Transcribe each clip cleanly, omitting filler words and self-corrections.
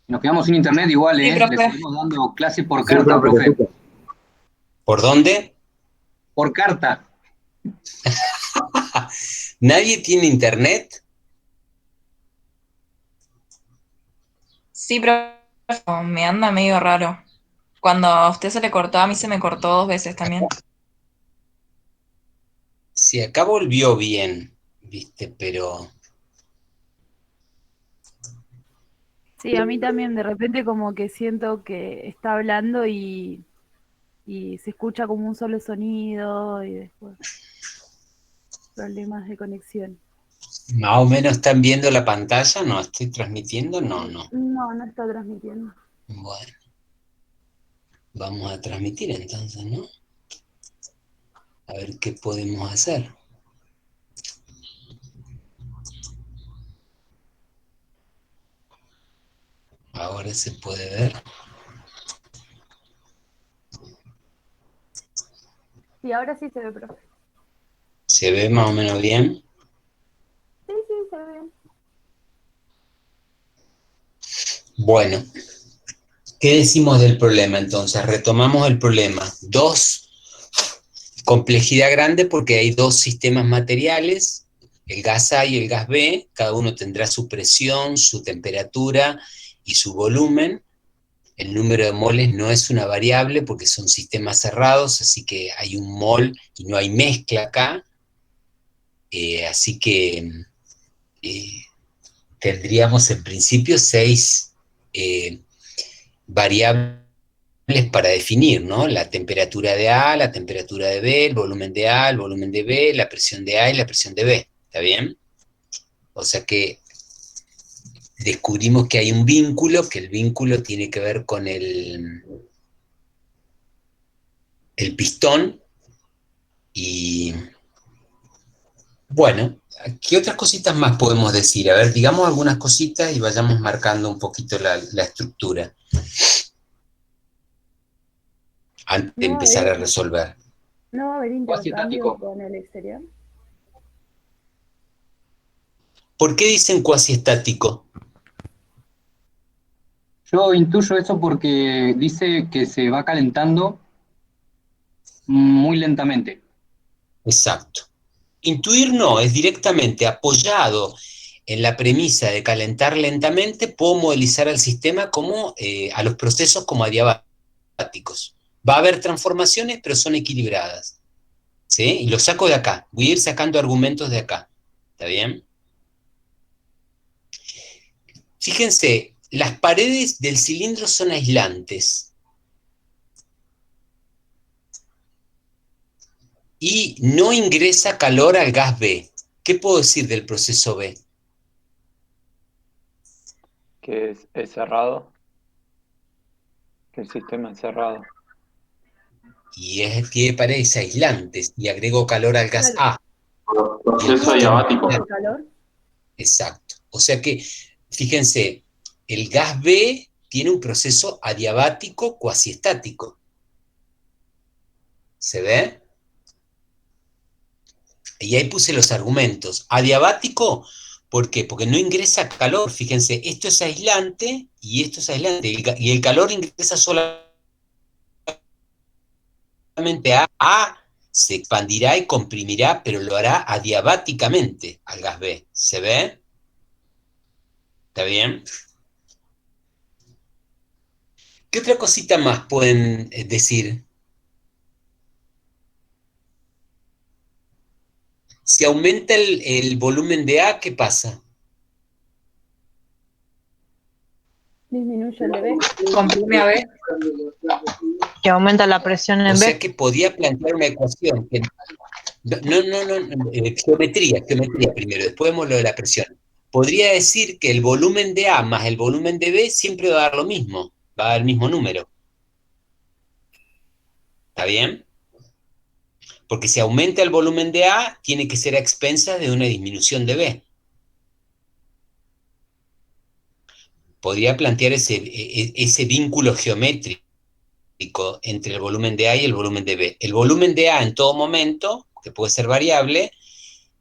Nos quedamos sin internet igual, Sí, ¿eh? Le profe. seguimos dando clase por Sí, carta, profe, te profe. escucho. ¿Por dónde? Por carta. ¿Nadie tiene internet? Sí, profe. Me anda medio raro. Cuando a usted se le cortó, a mí se me cortó 2 veces también. Si acá volvió bien, ¿viste? Pero Sí, a mí también de repente como que siento que está hablando y se escucha como un solo sonido y después problemas de conexión. más o menos están viendo la pantalla, ¿no? ¿Estoy transmitiendo? No, no. No, no está transmitiendo. Bueno, vamos a transmitir entonces, ¿no? A ver qué podemos hacer. Ahora se puede ver. Sí, ahora sí se ve, profe. ¿Se ve más o menos bien? Sí, sí, se ve bien. Bueno, ¿qué decimos del problema entonces? Retomamos el problema. Dos, complejidad grande porque hay dos sistemas materiales, el gas A y el gas B, cada uno tendrá su presión, su temperatura y su volumen. El número de moles no es una variable porque son sistemas cerrados, así que hay un mol y no hay mezcla acá. Así que eh, tendríamos en principio seis eh, variables para definir, ¿no? La temperatura de A, la temperatura de B, el volumen de A, el volumen de B, la presión de A y la presión de B. ¿Está bien? O sea que descubrimos que hay un vínculo, que el vínculo tiene que ver con el pistón y, bueno, ¿qué otras cositas más podemos decir? A ver, digamos algunas cositas y vayamos marcando un poquito la estructura antes de ¿No va a empezar haber, a resolver. no va a haber Cuasi intercambio estático. con el exterior? ¿Por qué dicen cuasi estático? Yo intuyo eso porque dice que se va calentando muy lentamente. Exacto. Intuir no, es directamente apoyado en la premisa de calentar lentamente, puedo modelizar al sistema como a los procesos como adiabáticos. Va a haber transformaciones, pero son equilibradas. ¿Sí? Y lo saco de acá. Voy a ir sacando argumentos de acá. ¿Está bien? Fíjense, las paredes del cilindro son aislantes y no ingresa calor al gas B. ¿Qué puedo decir del proceso B? Que es cerrado, que el sistema es cerrado. Tiene paredes aislantes y agrego calor al gas Claro, A. Y el Proceso pistón. adiabático. ¿el calor? Exacto. O sea que, fíjense, el gas B tiene un proceso adiabático cuasi estático. ¿Se ve? Y ahí puse los argumentos. Adiabático, ¿por qué? Porque no ingresa calor. Fíjense, esto es aislante y esto es aislante. Y el calor ingresa solamente A, se expandirá y comprimirá, pero lo hará adiabáticamente al gas B. ¿Se ve? ¿Está bien? ¿Qué otra cosita más pueden decir? Si aumenta el volumen de A, ¿qué pasa? Disminuye el dB. Comprime a ver. Que aumenta la presión O en sea B. que podía plantear una ecuación. Geometría primero, después vemos lo de la presión. Podría decir que el volumen de A más el volumen de B siempre va a dar lo mismo, va a dar el mismo número. ¿Está bien? Porque si aumenta el volumen de A, tiene que ser a expensas de una disminución de B. Podría plantear ese vínculo geométrico entre el volumen de A y el volumen de B. El volumen de A en todo momento, que puede ser variable,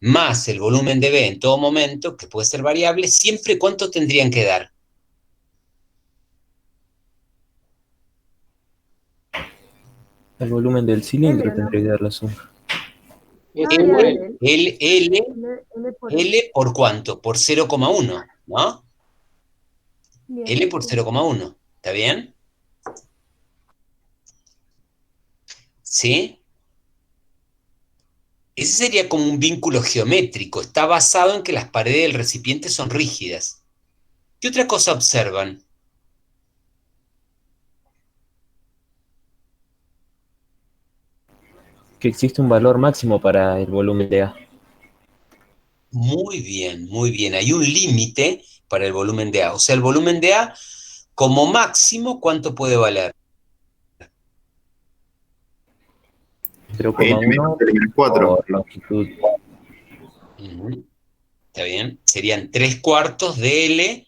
más el volumen de B en todo momento, que puede ser variable, siempre ¿cuánto tendrían que dar? El volumen del cilindro L, ¿no? tendría que dar la suma. Es Ah, E era por L, L. L. L, L, L por L. L por cuánto? Por 0,1, ¿no? Bien, L por sí. 0,1, ¿está bien? ¿Sí? Ese sería como un vínculo geométrico, está basado en que las paredes del recipiente son rígidas. ¿Qué otra cosa observan? Que existe un valor máximo para el volumen de A. Muy bien, muy bien. Hay un límite para el volumen de A. O sea, el volumen de A, como máximo, ¿cuánto puede valer? 0,1 4. por longitud. Ujú, ¿está bien? Serían 3/4 de L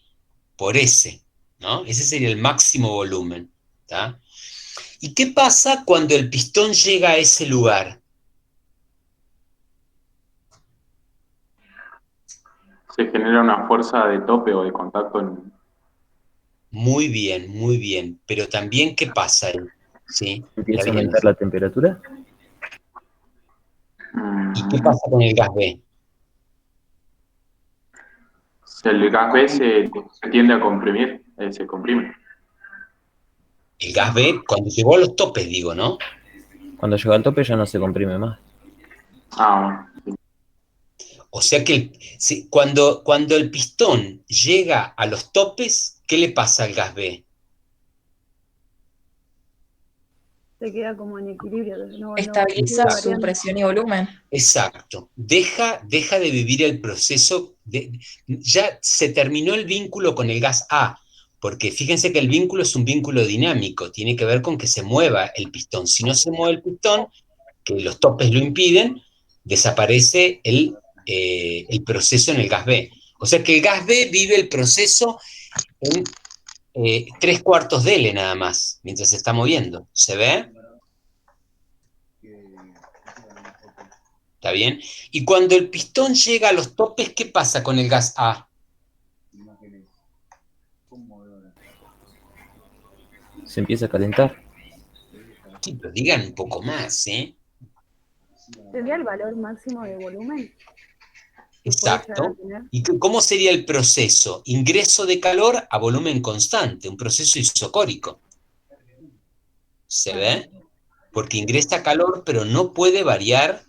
por S, ¿no? Ese sería el máximo volumen, ¿está? ¿Y qué pasa cuando el pistón llega a ese lugar? Se genera una fuerza de tope o de contacto en... Muy bien. Pero también, ¿qué pasa ahí? ¿Sí? ¿Está Empieza a bien? aumentar la temperatura. ¿Y qué pasa con el gas B? El gas B se tiende a comprimir, se comprime. El gas B, cuando llegó a los topes, digo, ¿no? Cuando llega al tope ya no se comprime más. Ah, bueno. O sea que cuando el pistón llega a los topes, ¿qué le pasa al gas B? Se queda como en equilibrio. No, sigue Estabiliza su variando. presión y volumen. Exacto. Deja de vivir el proceso. Ya se terminó el vínculo con el gas A, porque fíjense que el vínculo es un vínculo dinámico, tiene que ver con que se mueva el pistón. Si no se mueve el pistón, que los topes lo impiden, desaparece el proceso en el gas B. O sea que el gas B vive el proceso en 3/4 de L nada más, mientras se está moviendo. ¿Se ve? ¿Está bien? Y cuando el pistón llega a los topes, ¿qué pasa con el gas A? Se empieza a calentar. Sí, pero digan un poco más, ¿eh? ¿Tendría el valor máximo de volumen que puede llegar a Exacto. tener? ¿Y cómo sería el proceso? Ingreso de calor a volumen constante, un proceso isocórico. ¿Se Ajá. ve? Porque ingresa calor, pero no puede variar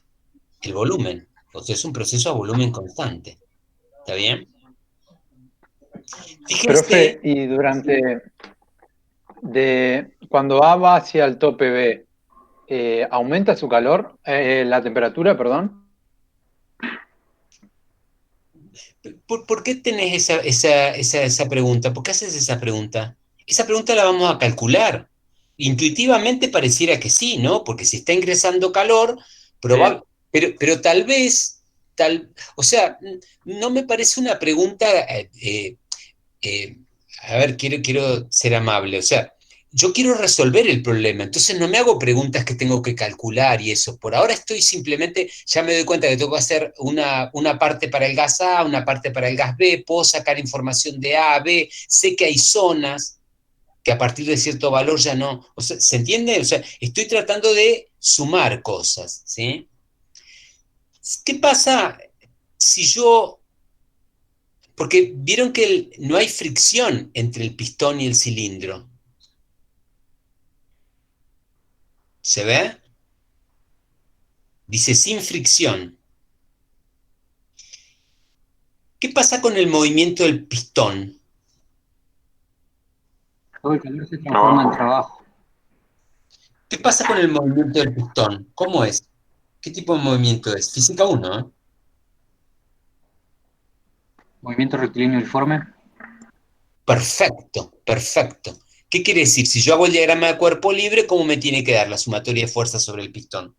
el volumen. O sea, es un proceso a volumen constante. ¿Está bien? Profe, Fíjense, y cuando A va hacia el tope B, ¿aumenta su calor? La temperatura, perdón. ¿por qué tenés esa pregunta? ¿Por qué haces esa pregunta? Esa pregunta la vamos a calcular. Intuitivamente pareciera que sí, ¿no? Porque si está ingresando calor, Sí. pero tal vez, o sea, no me parece una pregunta, eh, a ver, quiero ser amable, o sea, yo quiero resolver el problema, entonces no me hago preguntas que tengo que calcular y eso. Por ahora estoy simplemente, ya me doy cuenta que tengo que hacer una parte para el gas A, una parte para el gas B, puedo sacar información de A a B, sé que hay zonas que a partir de cierto valor ya no, o sea, ¿se entiende? O sea, estoy tratando de sumar cosas, ¿sí? ¿Qué pasa si yo, porque vieron que no hay fricción entre el pistón y el cilindro? ¿Se ve? Dice sin fricción. ¿Qué pasa con el movimiento del pistón? Todo el calor se transforma en Trabajo. trabajo. ¿Qué pasa con el movimiento del pistón? ¿Cómo es? ¿Qué tipo de movimiento es? Física 1, ¿eh? Movimiento rectilíneo uniforme. Perfecto, perfecto. ¿Qué quiere decir? Si yo hago el diagrama de cuerpo libre, ¿cómo me tiene que dar la sumatoria de fuerzas sobre el pistón?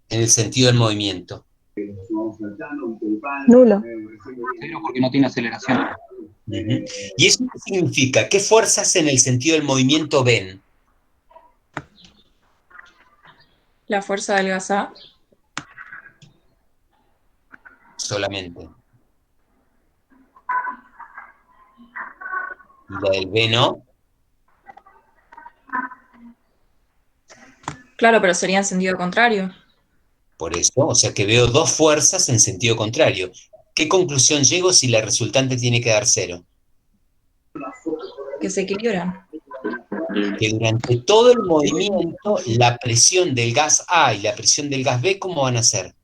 En el sentido del movimiento. Nulo. Cero porque no tiene aceleración. Uh-huh. ¿Y eso qué significa? ¿Qué fuerzas en el sentido del movimiento ven? La fuerza del gas A. Solamente. ¿Y la del B no? Claro, pero sería en sentido contrario. Por eso, o sea que veo dos fuerzas en sentido contrario. ¿Qué conclusión llego si la resultante tiene que dar cero? Que se equilibran. Que durante todo el movimiento, la presión del gas A y la presión del gas B, ¿cómo van a ser?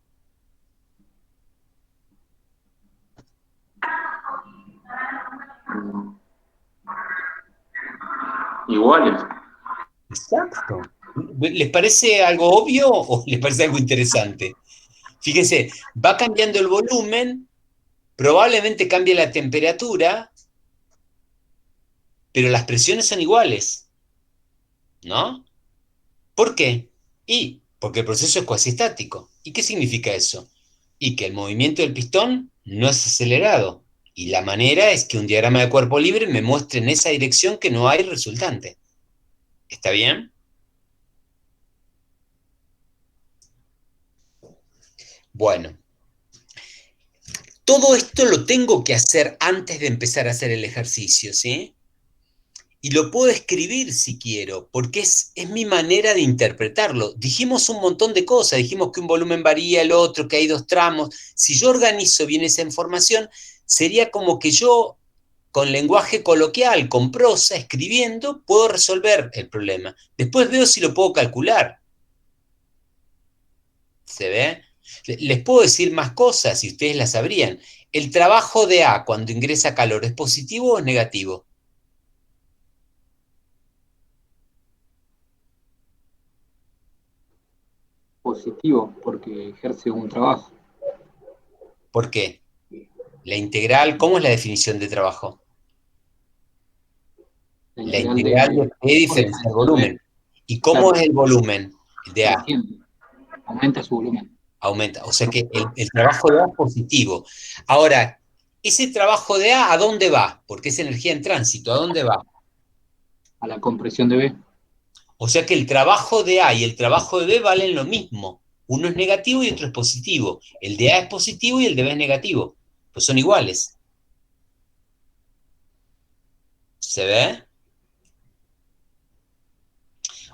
Iguales. Exacto. ¿Les parece algo obvio o les parece algo interesante? Fíjense, va cambiando el volumen, probablemente cambie la temperatura, pero las presiones son iguales, ¿no? ¿Por qué? Porque el proceso es cuasi estático. ¿Y qué significa eso? Y que el movimiento del pistón no es acelerado. Y la manera es que un diagrama de cuerpo libre me muestre en esa dirección que no hay resultante. ¿Está bien? Bueno, todo esto lo tengo que hacer antes de empezar a hacer el ejercicio, ¿sí? Y lo puedo escribir si quiero, porque es mi manera de interpretarlo. Dijimos un montón de cosas, dijimos que un volumen varía, el otro, que hay dos tramos. Si yo organizo bien esa información, sería como que yo, con lenguaje coloquial, con prosa, escribiendo, puedo resolver el problema. Después veo si lo puedo calcular. ¿Se ve? Les puedo decir más cosas y ustedes las sabrían. ¿El trabajo de A cuando ingresa calor es positivo o es negativo? Positivo, porque ejerce un trabajo. ¿Por qué? La integral, ¿cómo es la definición de trabajo? La integral de P diferencia el volumen. ¿Y cómo Claro, es el volumen de A? creciente, aumenta su volumen. Aumenta. O sea que el trabajo de A es positivo. Ahora, ese trabajo de A, ¿a dónde va? Porque es energía en tránsito, ¿a dónde va? A la compresión de B. O sea que el trabajo de A y el trabajo de B valen lo mismo. Uno es negativo y otro es positivo. El de A es positivo y el de B es negativo. Pues son iguales. ¿Se ve?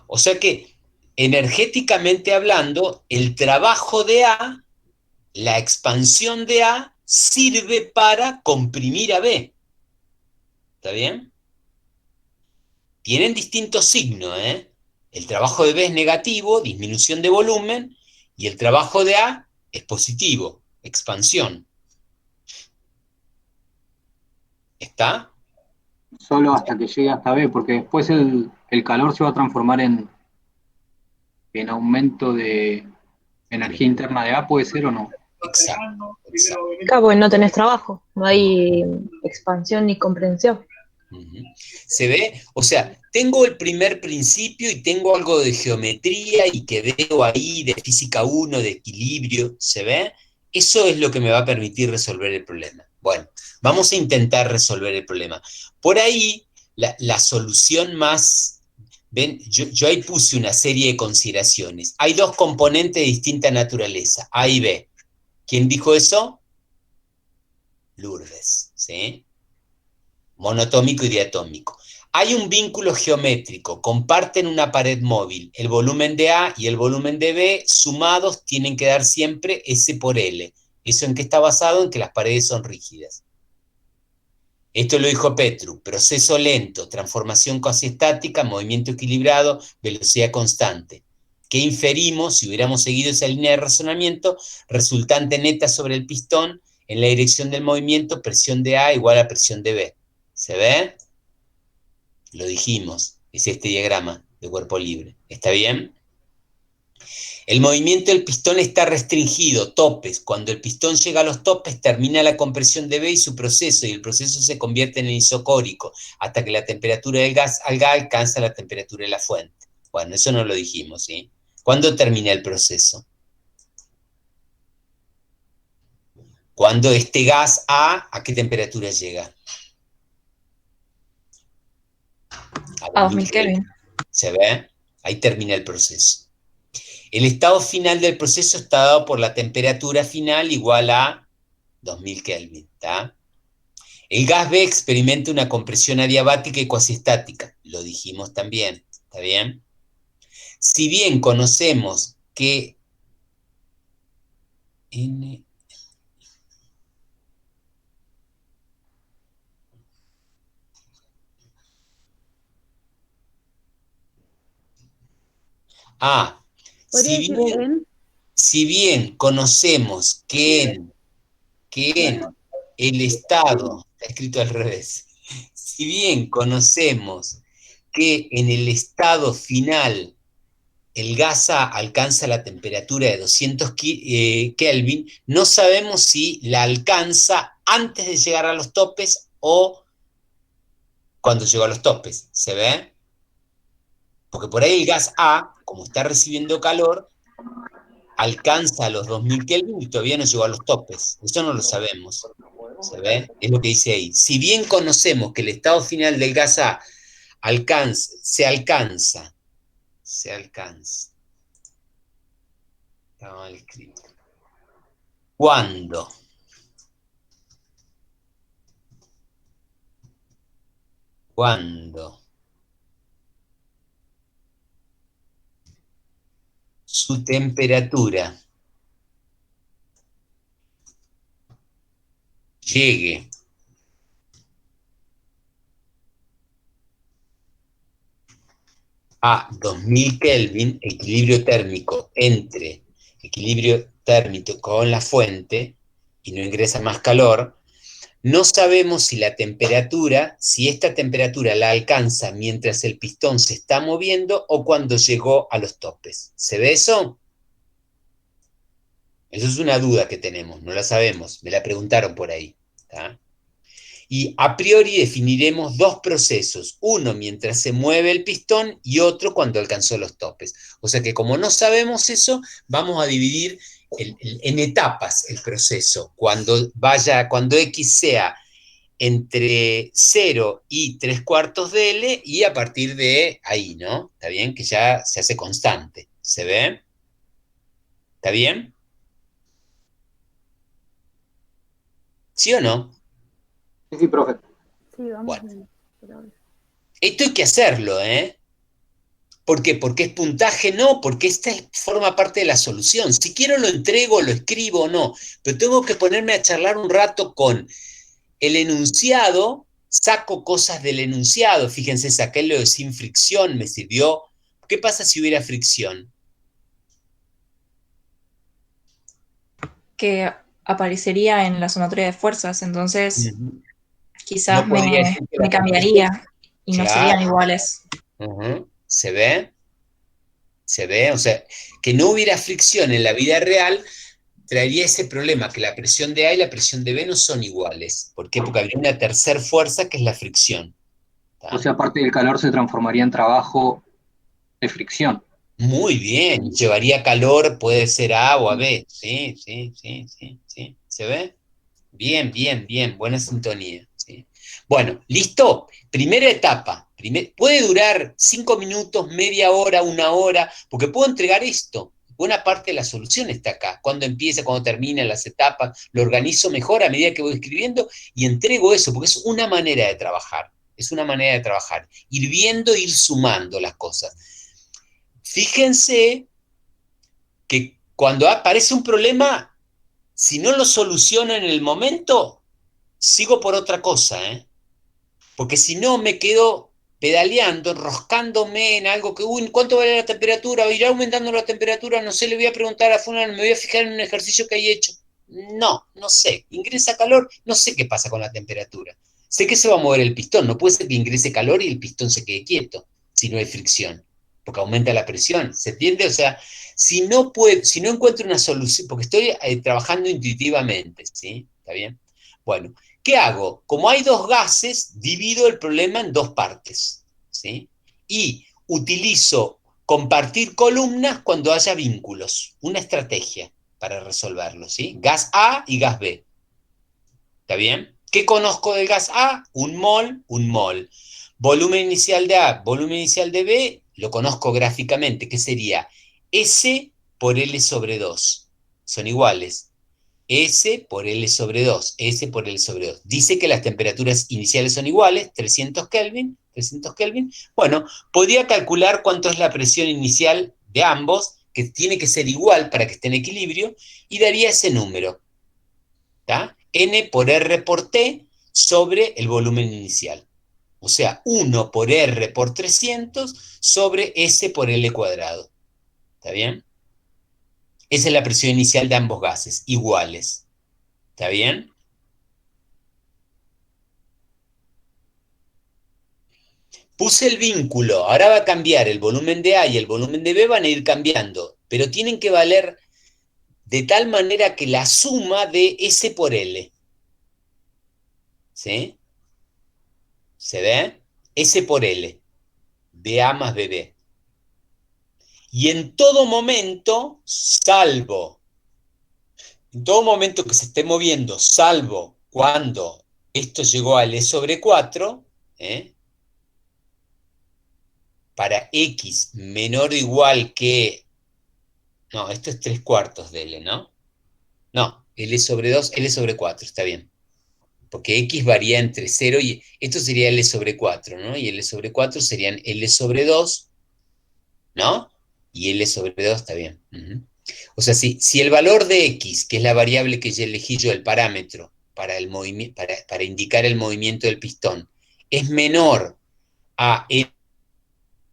O sea que, energéticamente hablando, el trabajo de A, la expansión de A, sirve para comprimir a B. ¿Está bien? Tienen distintos signos, ¿eh? El trabajo de B es negativo, disminución de volumen, y el trabajo de A es positivo, expansión. ¿Está? Solo hasta que llegue hasta B, porque después el calor se va a transformar en aumento de energía interna de A, ¿puede ser o no? Exacto, exacto. Claro, porque no tenés trabajo, no hay expansión ni comprensión. Ujú. ¿Se ve? O sea, tengo el primer principio y tengo algo de geometría y que veo ahí de física 1, de equilibrio, ¿se ve? Eso es lo que me va a permitir resolver el problema. Bueno, vamos a intentar resolver el problema. Por ahí, la solución más... Ven, yo ahí puse una serie de consideraciones. Hay dos componentes de distinta naturaleza, A y B. ¿Quién dijo eso? Lourdes, ¿sí? Monotómico y diatómico. Hay un vínculo geométrico, comparten una pared móvil. El volumen de A y el volumen de B sumados tienen que dar siempre S por L. ¿Eso en qué está basado? En que las paredes son rígidas. Esto lo dijo Petru, proceso lento, transformación cuasi estática, movimiento equilibrado, velocidad constante. ¿Qué inferimos si hubiéramos seguido esa línea de razonamiento? Resultante neta sobre el pistón en la dirección del movimiento, presión de A igual a presión de B. ¿Se ve? Lo dijimos, es este diagrama de cuerpo libre. ¿Está bien? El movimiento del pistón está restringido, topes. Cuando el pistón llega a los topes, termina la compresión de B y su proceso, y el proceso se convierte en isocórico, hasta que la temperatura del gas alcanza la temperatura de la fuente. Bueno, eso no lo dijimos, ¿sí? ¿Cuándo termina el proceso? Cuando este gas ¿a qué temperatura llega? A 2000 Kelvin. ¿Se ve? Ahí termina el proceso. El estado final del proceso está dado por la temperatura final igual a 2000 Kelvin, ¿está? El gas B experimenta una compresión adiabática y cuasi estática, lo dijimos también, ¿está bien? Si bien conocemos que ¿Podría si decir bien, en? si bien conocemos que en el estado, está escrito al revés, si bien conocemos que en el estado final el gas A alcanza la temperatura de 200 Kelvin, no sabemos si la alcanza antes de llegar a los topes o cuando llegó a los topes. ¿Se ve? Porque por ahí el gas A, como está recibiendo calor, alcanza los 2000 Kelvin y todavía no llegó a los topes. Eso no lo sabemos. ¿Se ve? Es lo que dice ahí. Si bien conocemos que el estado final del gas A se alcanza. Está mal escrito. ¿Cuándo? Su temperatura llegue a 2000 Kelvin, equilibrio térmico con la fuente, y no ingresa más calor, no sabemos si esta temperatura la alcanza mientras el pistón se está moviendo o cuando llegó a los topes. ¿Se ve eso? Eso es una duda que tenemos, no la sabemos, me la preguntaron por ahí. ¿Tá? Y a priori definiremos dos procesos, uno mientras se mueve el pistón y otro cuando alcanzó los topes. O sea que como no sabemos eso, vamos a dividir en etapas el proceso. Cuando X sea entre 0 y 3/4 de L, y a partir de ahí, ¿no? ¿Está bien? Que ya se hace constante. ¿Se ve? ¿Está bien? ¿Sí o no? Sí, profe. Sí, vamos Bueno. bien. Pero... Esto hay que hacerlo, ¿eh? ¿Por qué? ¿Porque es puntaje? No, porque esta forma parte de la solución. Si quiero lo entrego, lo escribo o no, pero tengo que ponerme a charlar un rato con el enunciado, saco cosas del enunciado. Fíjense, saqué lo de sin fricción, me sirvió. ¿Qué pasa si hubiera fricción? Que aparecería en la sumatoria de fuerzas, entonces quizás No podría decir que me cambiaría y no serían Claro. iguales. ¿Se ve? ¿Se ve? O sea, que no hubiera fricción en la vida real traería ese problema, que la presión de A y la presión de B no son iguales. ¿Por qué? Porque habría una tercera fuerza que es la fricción. ¿Tá? O sea, parte del calor se transformaría en trabajo de fricción. Muy bien, llevaría calor, puede ser a A o a B. Sí. ¿Se ve? Bien, buena sintonía. ¿Sí? Bueno, ¿listo? Primera etapa. Puede durar 5 minutos, media hora, 1 hora, porque puedo entregar esto. Buena parte de la solución está acá. Cuando empieza, cuando termina, las etapas, lo organizo mejor a medida que voy escribiendo y entrego eso, porque es una manera de trabajar. Ir viendo, ir sumando las cosas. Fíjense que cuando aparece un problema, si no lo soluciono en el momento, sigo por otra cosa, ¿eh? Porque si no me quedo pedaleando, enroscándome en algo que, ¿cuánto vale la temperatura? ¿Irá aumentando la temperatura? No sé, le voy a preguntar a fulano, me voy a fijar en un ejercicio que hay hecho. No sé. Ingresa calor, no sé qué pasa con la temperatura. Sé que se va a mover el pistón, no puede ser que ingrese calor y el pistón se quede quieto, si no hay fricción, porque aumenta la presión, ¿se entiende? O sea, si no encuentro una solución, porque estoy trabajando intuitivamente, ¿sí? ¿Está bien? Bueno, ¿qué hago? Como hay dos gases, divido el problema en dos partes, ¿sí? Y utilizo compartir columnas cuando haya vínculos, una estrategia para resolverlo, ¿sí? Gas A y gas B. ¿Está bien? ¿Qué conozco del gas A? Un mol. Volumen inicial de A, volumen inicial de B, lo conozco gráficamente, que sería S por L sobre 2. Son iguales. S por L sobre 2, S por L sobre 2. Dice que las temperaturas iniciales son iguales, 300 Kelvin. Bueno, podría calcular cuánto es la presión inicial de ambos, que tiene que ser igual para que esté en equilibrio, y daría ese número, ¿tá? N por R por T sobre el volumen inicial. O sea, 1 por R por 300 sobre S por L cuadrado. ¿Está bien? Esa es la presión inicial de ambos gases, iguales. ¿Está bien? Puse el vínculo, ahora va a cambiar, el volumen de A y el volumen de B van a ir cambiando, pero tienen que valer de tal manera que la suma de S por L. ¿Sí? ¿Se ve? S por L. BA más BB. Y en todo momento, en todo momento que se esté moviendo, salvo cuando esto llegó a L sobre 4, para X menor o igual que... No, esto es 3/4 de L, ¿no? No, L sobre 2, L sobre 4, está bien. Porque X varía entre 0 y... Esto sería L sobre 4, ¿no? Y L sobre 4 serían L sobre 2, ¿no? Y L sobre 2 está bien. O sea, si el valor de X, que es la variable que ya elegí yo, el parámetro, para indicar el movimiento del pistón, es menor a L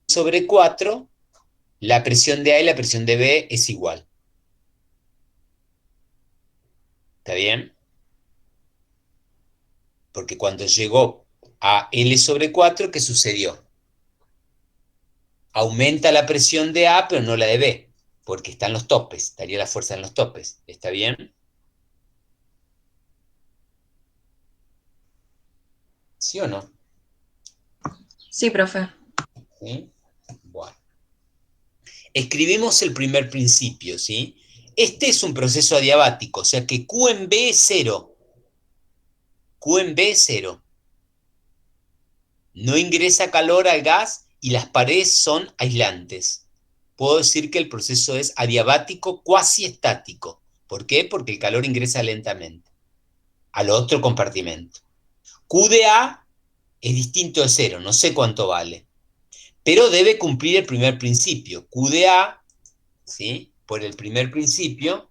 sobre 4, la presión de A y la presión de B es igual. ¿Está bien? Porque cuando llegó a L sobre 4, ¿qué sucedió? Aumenta la presión de A, pero no la de B, porque están los topes, estaría la fuerza en los topes. ¿Está bien? ¿Sí o no? Sí, profe. ¿Sí? Bueno. Escribimos el primer principio, ¿sí? Este es un proceso adiabático, o sea que Q en B es 0. Q en B es 0. No ingresa calor al gas y las paredes son aislantes. Puedo decir que el proceso es adiabático cuasi estático. ¿Por qué? Porque el calor ingresa lentamente al otro compartimento. Q de A es distinto de 0, no sé cuánto vale, pero debe cumplir el primer principio. Q de A, ¿sí? Por el primer principio,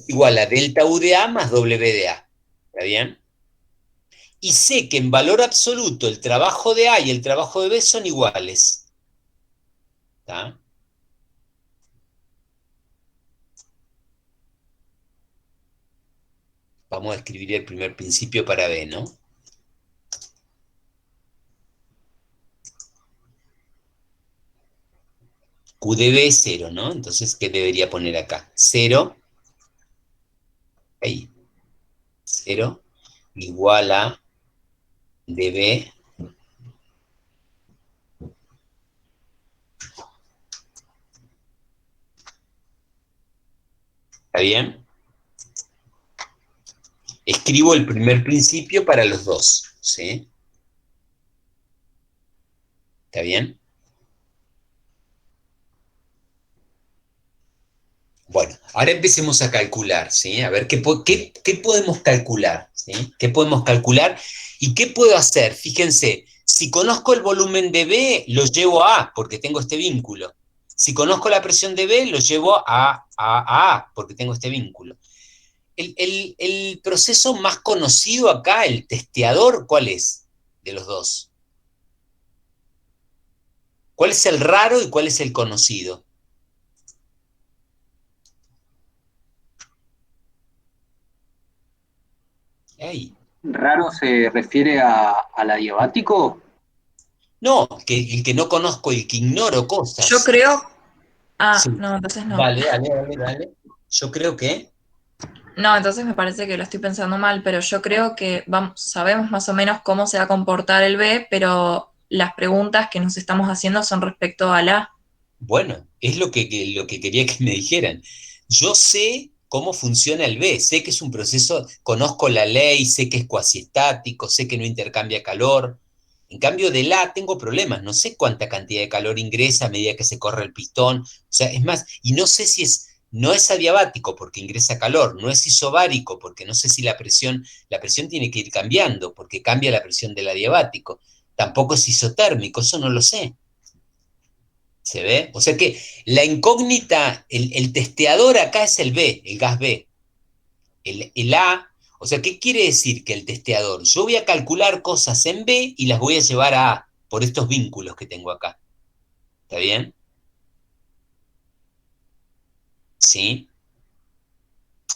igual a delta U de A más W de A. ¿Está bien? Y sé que en valor absoluto el trabajo de A y el trabajo de B son iguales. ¿Está? Vamos a escribir el primer principio para B, ¿no? Q de B es 0, ¿no? Entonces, ¿qué debería poner acá? 0, ahí, 0, igual a dB ¿está bien? Escribo el primer principio para los dos, ¿sí? ¿Está bien? Bueno, ahora empecemos a calcular, ¿sí? A ver, ¿qué podemos calcular? ¿Sí? ¿Qué podemos calcular? ¿Y qué puedo hacer? Fíjense, si conozco el volumen de B, lo llevo a A, porque tengo este vínculo. Si conozco la presión de B, lo llevo a A, porque tengo este vínculo. El proceso más conocido acá, el testeador, ¿cuál es de los dos? ¿Cuál es el raro y cuál es el conocido? Hey. ¿Raro se refiere al adiabático? No, el que no conozco, el que ignoro cosas. Yo creo... Ah, Sí. no, entonces no. Dale. Yo creo que... No, entonces me parece que lo estoy pensando mal, pero yo creo que sabemos más o menos cómo se va a comportar el B, pero las preguntas que nos estamos haciendo son respecto a la... Bueno, es lo que quería que me dijeran. Yo sé cómo funciona el B, sé que es un proceso, conozco la ley, sé que es cuasi estático, sé que no intercambia calor. En cambio, del A tengo problemas, no sé cuánta cantidad de calor ingresa a medida que se corre el pistón. O sea, es más, y no sé si es No es adiabático porque ingresa calor, no es isobárico porque no sé si la presión tiene que ir cambiando porque cambia la presión del adiabático. Tampoco es isotérmico, eso no lo sé. ¿Se ve? O sea que la incógnita, el testeador acá es el B, el gas B. El A, o sea, ¿qué quiere decir que el testeador? Yo voy a calcular cosas en B y las voy a llevar a A por estos vínculos que tengo acá. ¿Está bien? ¿Sí?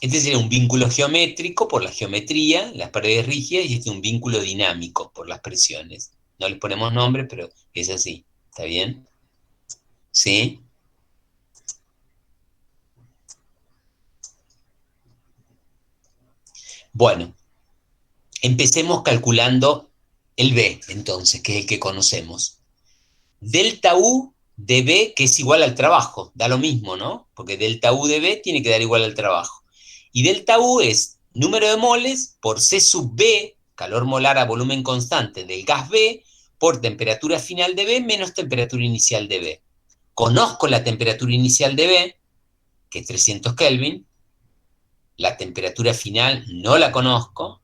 Este sería un vínculo geométrico por la geometría, las paredes rígidas, y este es un vínculo dinámico por las presiones. No les ponemos nombre, pero es así. ¿Está bien? ¿Sí? Bueno, empecemos calculando el B, entonces, que es el que conocemos. Delta U de B, que es igual al trabajo, da lo mismo, ¿no? Porque delta U de B tiene que dar igual al trabajo. Y delta U es número de moles por C sub B, calor molar a volumen constante del gas B, por temperatura final de B menos temperatura inicial de B. Conozco la temperatura inicial de B, que es 300 Kelvin, la temperatura final no la conozco,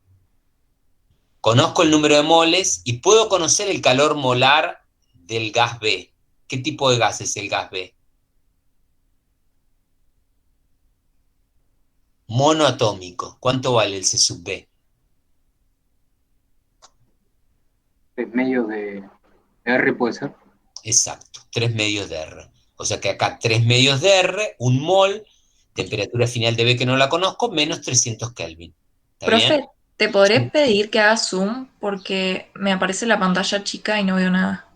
conozco el número de moles y puedo conocer el calor molar del gas B. ¿Qué tipo de gas es el gas B? Monoatómico. ¿Cuánto vale el C sub B? 3 medios de R puede ser. Exacto, 3 medios de R. O sea que acá 3 medios de R, un mol, temperatura final de B que no la conozco, menos 300 Kelvin. ¿Está bien? Profe, ¿te podré pedir que hagas zoom? Porque me aparece la pantalla chica y no veo nada.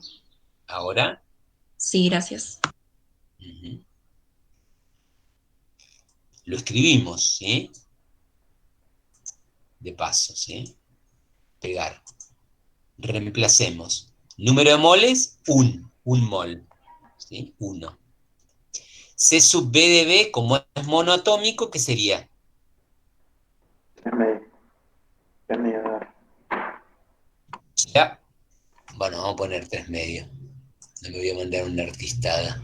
Ahora. Sí, gracias. Lo escribimos, ¿sí? De paso, ¿sí? Pegar. Reemplacemos. Número de moles, un mol. ¿Sí? 1. C sub B de B, como es monoatómico, ¿qué sería? 3 medios. 3 medios de R. Ya. Bueno, vamos a poner 3 medios. No me voy a mandar una artistada.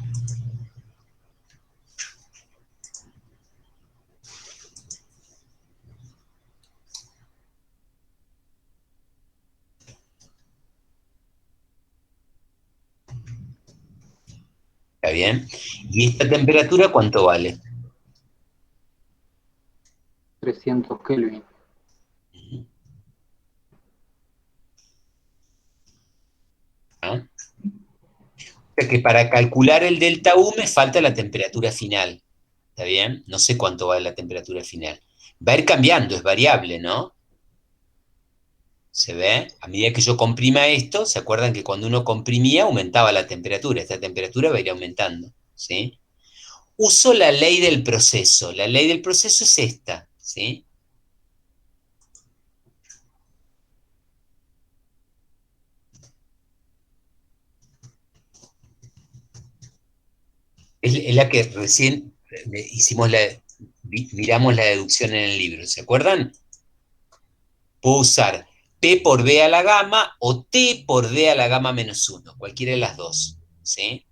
¿Está bien? ¿Y esta temperatura cuánto vale? 300 Kelvin. ¿Ah? O sea que para calcular el delta U me falta la temperatura final. ¿Está bien? No sé cuánto vale la temperatura final. Va a ir cambiando, es variable, ¿no? ¿Se ve? A medida que yo comprima esto, ¿se acuerdan que cuando uno comprimía aumentaba la temperatura? Esta temperatura va a ir aumentando, ¿sí? Uso la ley del proceso. La ley del proceso es esta, ¿sí? Es la que recién miramos la deducción en el libro, ¿se acuerdan? Puedo usar P por B a la gama o T por D a la gama menos 1, cualquiera de las dos, ¿sí?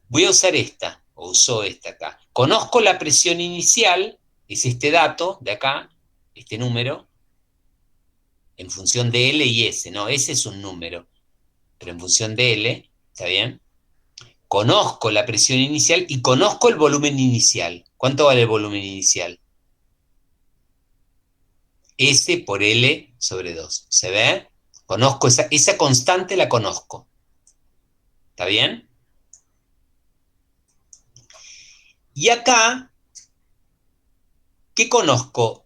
Voy a usar esta, o uso esta acá. Conozco la presión inicial, es este dato de acá, este número, en función de L y S, ¿no? S es un número, pero en función de L, ¿está bien? Conozco la presión inicial y conozco el volumen inicial. ¿Cuánto vale el volumen inicial? S por L sobre 2. ¿Se ve? Conozco esa constante, la conozco. ¿Está bien? Y acá, ¿qué conozco?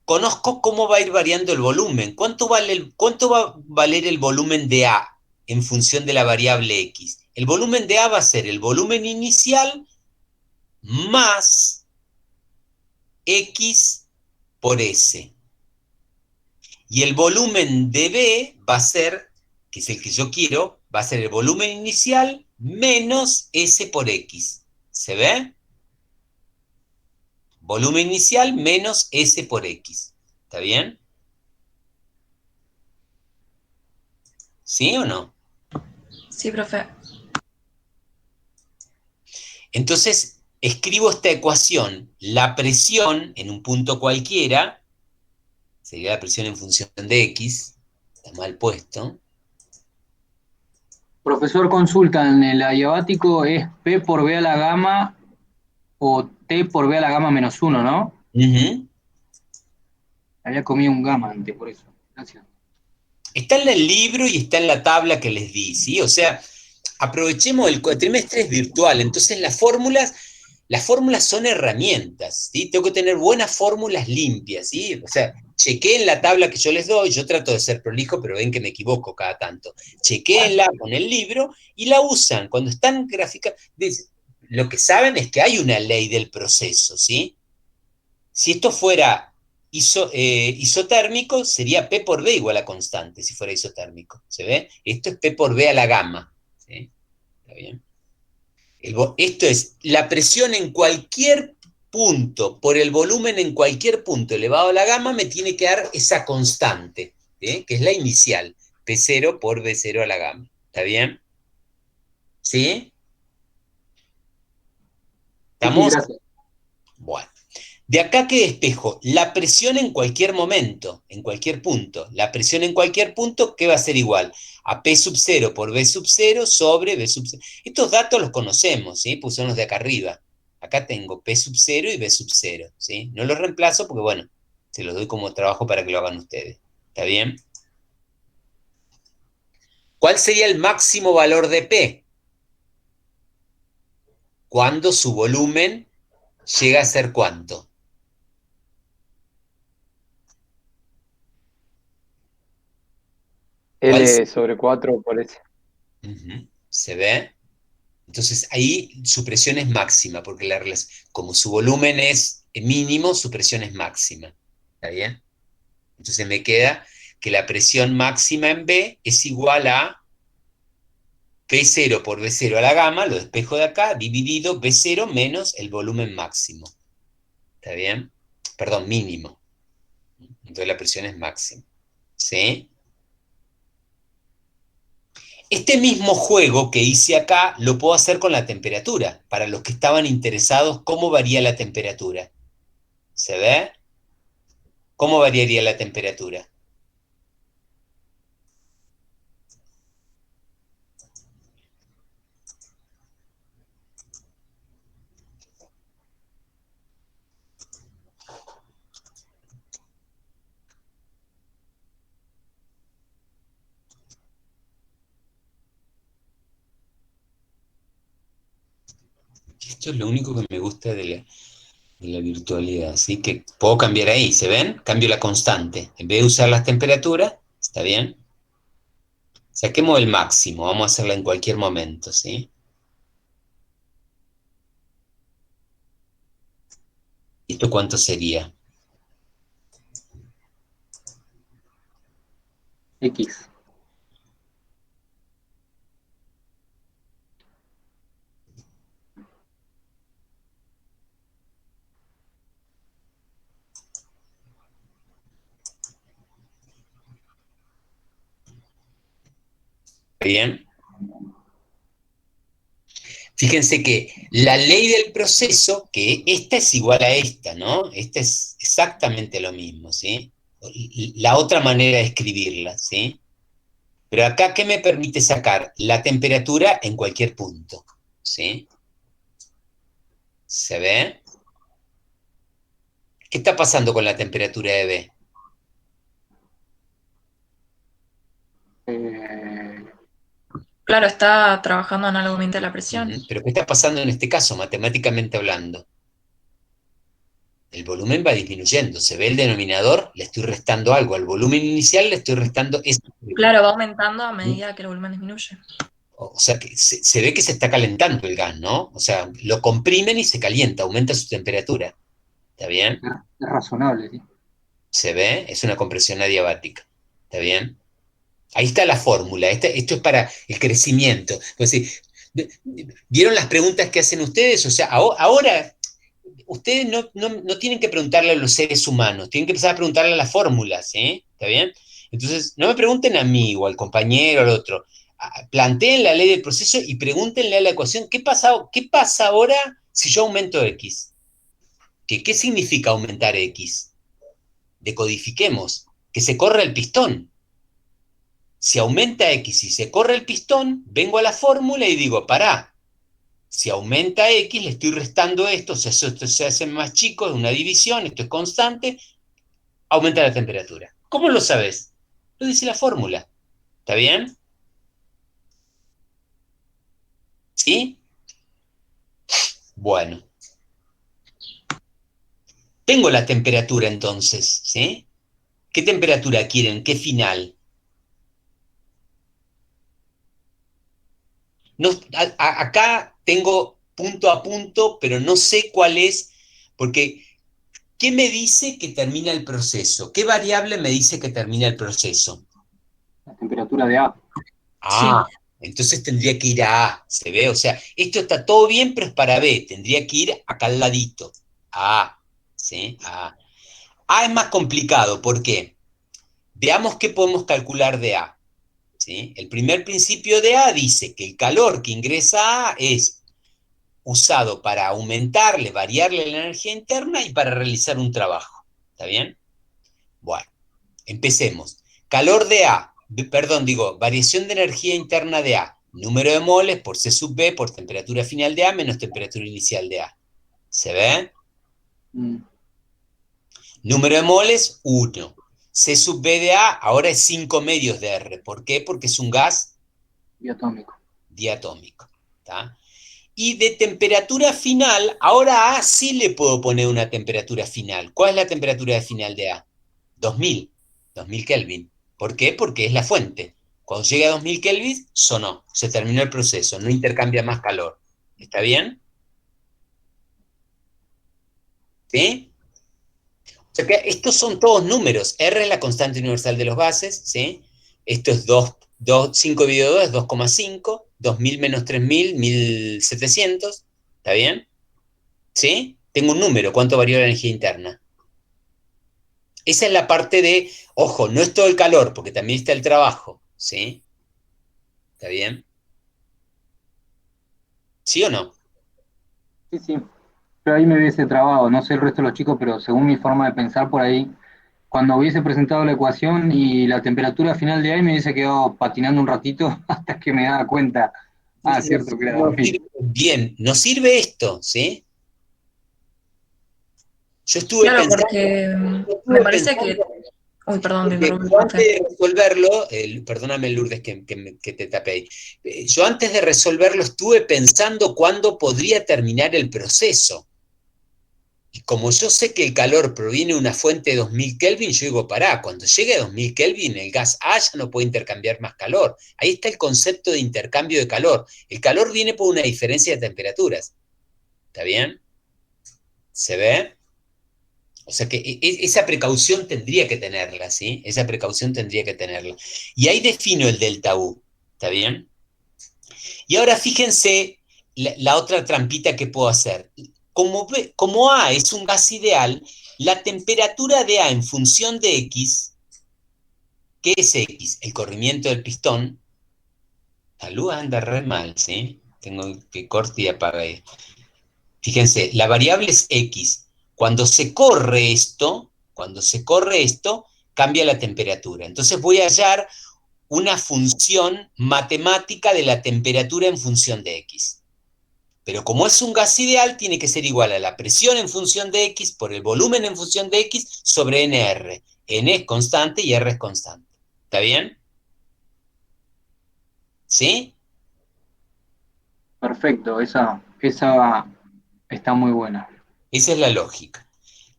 Conozco cómo va a ir variando el volumen. ¿Cuánto va a valer el volumen de A en función de la variable X? El volumen de A va a ser el volumen inicial más X por S. Y el volumen de B va a ser, que es el que yo quiero, va a ser el volumen inicial menos S por X. ¿Se ve? Volumen inicial menos S por X. ¿Está bien? ¿Sí o no? Sí, profe. Entonces, escribo esta ecuación, la presión en un punto cualquiera, sería la presión en función de X, está mal puesto. Profesor, consulta, en el adiabático es P por B a la gamma o T por B a la gamma menos 1, ¿no? Ujú. Había comido un gamma antes, por eso. Gracias. Está en el libro y está en la tabla que les di, ¿sí? O sea, aprovechemos, el cuatrimestre es virtual, entonces las fórmulas son herramientas, ¿sí? Tengo que tener buenas fórmulas limpias, ¿sí? O sea, chequeen la tabla que yo les doy, yo trato de ser prolijo, pero ven que me equivoco cada tanto. Chequéenla con el libro y la usan. Cuando están gráficas, lo que saben es que hay una ley del proceso, ¿sí? Si esto fuera isotérmico, sería P por B igual a constante, si fuera isotérmico, ¿se ve? Esto es P por B a la gamma, ¿sí? ¿Está bien? Esto es la presión en cualquier punto por el volumen en cualquier punto elevado a la gamma me tiene que dar esa constante, ¿sí? Que es la inicial, P0 por B0 a la gamma. ¿Está bien? ¿Sí? Sí, ¿Estamos? gracias. Bueno. De acá que despejo la presión en cualquier momento, en cualquier punto. La presión en cualquier punto, ¿qué va a ser igual? A P sub 0 por B sub 0 sobre B sub 0. Estos datos los conocemos, ¿sí? Pues son los de acá arriba. Acá tengo P sub 0 y B sub 0, ¿sí? No los reemplazo porque, bueno, se los doy como trabajo para que lo hagan ustedes. ¿Está bien? ¿Cuál sería el máximo valor de P? Cuando su volumen llega a ser ¿cuánto? L sobre 4 por S. ¿Se ve? Entonces ahí su presión es máxima, porque como su volumen es mínimo, su presión es máxima. ¿Está bien? Entonces me queda que la presión máxima en B es igual a P0 por B0 a la gamma, lo despejo de acá, dividido B0 menos el volumen máximo. ¿Está bien? Perdón, mínimo. Entonces la presión es máxima. ¿Sí? Este mismo juego que hice acá lo puedo hacer con la temperatura. Para los que estaban interesados, ¿cómo varía la temperatura? ¿Se ve? ¿Cómo variaría la temperatura? Esto es lo único que me gusta de la virtualidad, así que puedo cambiar ahí, ¿se ven? Cambio la constante. En vez de usar las temperaturas, ¿está bien? Saquemos el máximo, vamos a hacerla en cualquier momento, ¿sí? ¿Esto cuánto sería? X. ¿Bien? Fíjense que la ley del proceso, que esta es igual a esta, ¿no? Esta es exactamente lo mismo, ¿sí? La otra manera de escribirla, ¿sí? Pero acá, ¿qué me permite sacar? La temperatura en cualquier punto, ¿sí? ¿Se ve? ¿Qué está pasando con la temperatura de B? Eh, Claro, está trabajando análogamente a la presión. Pero ¿qué está pasando en este caso, matemáticamente hablando? El volumen va disminuyendo. ¿Se ve el denominador? Le estoy restando algo. Al volumen inicial le estoy restando eso. Claro, va aumentando a medida que el volumen disminuye. O sea, que se ve que se está calentando el gas, ¿no? O sea, lo comprimen y se calienta, aumenta su temperatura. ¿Está bien? es razonable, ¿sí? ¿Se ve? Es una compresión adiabática. ¿Está bien? Ahí está la fórmula. Esto es para el crecimiento. Pues, sí, ¿vieron las preguntas que hacen ustedes? O sea, ahora ustedes no tienen que preguntarle a los seres humanos, tienen que empezar a preguntarle a las fórmulas, ¿eh? ¿Está bien? Entonces, no me pregunten a mí o al compañero o al otro. Planteen la ley del proceso y pregúntenle a la ecuación, qué pasa ahora Si yo aumento X, ¿qué significa aumentar X? Decodifiquemos, que se corre el pistón. Si aumenta X y se corre el pistón, vengo a la fórmula y digo, pará, si aumenta X, le estoy restando esto, o sea, esto se hace más chico, es una división, esto es constante, aumenta la temperatura. ¿Cómo lo sabes? Lo dice la fórmula. ¿Está bien? ¿Sí? Bueno. Tengo la temperatura entonces, ¿sí? ¿Qué temperatura quieren? ¿Qué final? No, acá tengo punto a punto, pero no sé cuál es, porque ¿qué me dice que termina el proceso? ¿Qué variable me dice que termina el proceso? La temperatura de A. Ah, entonces tendría que ir a A, ¿se ve? O sea, esto está todo bien, pero es para B, tendría que ir acá al ladito, a A, ¿sí? A A. A es más complicado, ¿por qué? Veamos qué podemos calcular de A, ¿sí? El primer principio de A dice que el calor que ingresa a A es usado para aumentarle, variarle la energía interna y para realizar un trabajo. ¿Está bien? Bueno, empecemos. Calor de A, perdón, digo, variación de energía interna de A, número de moles por C sub B por temperatura final de A menos temperatura inicial de A. ¿Se ve? Número de moles, 1. C sub B de A ahora es 5 medios de R. ¿Por qué? Porque es un gas Diatómico. diatómico. ¿Tá? Y de temperatura final, ahora a A sí le puedo poner una temperatura final. ¿Cuál es la temperatura final de A? 2000 Kelvin. ¿Por qué? Porque es la fuente. Cuando llegue a 2000 Kelvin, sonó, se terminó el proceso, no intercambia más calor. ¿Está bien? ¿Sí? O sea que estos son todos números. R es la constante universal de los gases, ¿sí? Esto es 5 dividido 2 es 2,5, 2000 menos 3000, 1700, ¿está bien? ¿Sí? Tengo un número, ¿cuánto varió la energía interna? Esa es la parte de, ojo, no es todo el calor, porque también está el trabajo, ¿sí? ¿Está bien? ¿Sí o no? Sí, sí. Pero ahí me hubiese trabado, no sé el resto de los chicos, pero según mi forma de pensar por ahí, cuando hubiese presentado la ecuación y la temperatura final de ahí me hubiese quedado patinando un ratito hasta que me daba cuenta, cierto que era No 2000. sirve bien, nos sirve esto, ¿sí? Yo estuve Claro, pensando, porque me parece que... Uy, perdón, te porque interrumpí, yo antes profe. de resolverlo, perdóname Lourdes que te tapé ahí, yo antes de resolverlo estuve pensando cuándo podría terminar el proceso. Y como yo sé que el calor proviene de una fuente de 2000 Kelvin, yo digo, pará, cuando llegue a 2000 Kelvin, el gas A ya no puede intercambiar más calor. Ahí está el concepto de intercambio de calor. El calor viene por una diferencia de temperaturas. ¿Está bien? ¿Se ve? O sea que esa precaución tendría que tenerla, ¿sí? Esa precaución tendría que tenerla. Y ahí defino el delta U. ¿Está bien? Y ahora fíjense la otra trampita que puedo hacer. Como A es un gas ideal, la temperatura de A en función de X, ¿qué es X? El corrimiento del pistón. La luz anda re mal, ¿sí? Tengo que corte y apague. Fíjense, la variable es X. Cuando se corre esto, cambia la temperatura. Entonces voy a hallar una función matemática de la temperatura en función de X. Pero como es un gas ideal, tiene que ser igual a la presión en función de X por el volumen en función de X sobre NR. N es constante y R es constante. ¿Está bien? ¿Sí? Perfecto, esa está muy buena. Esa es la lógica.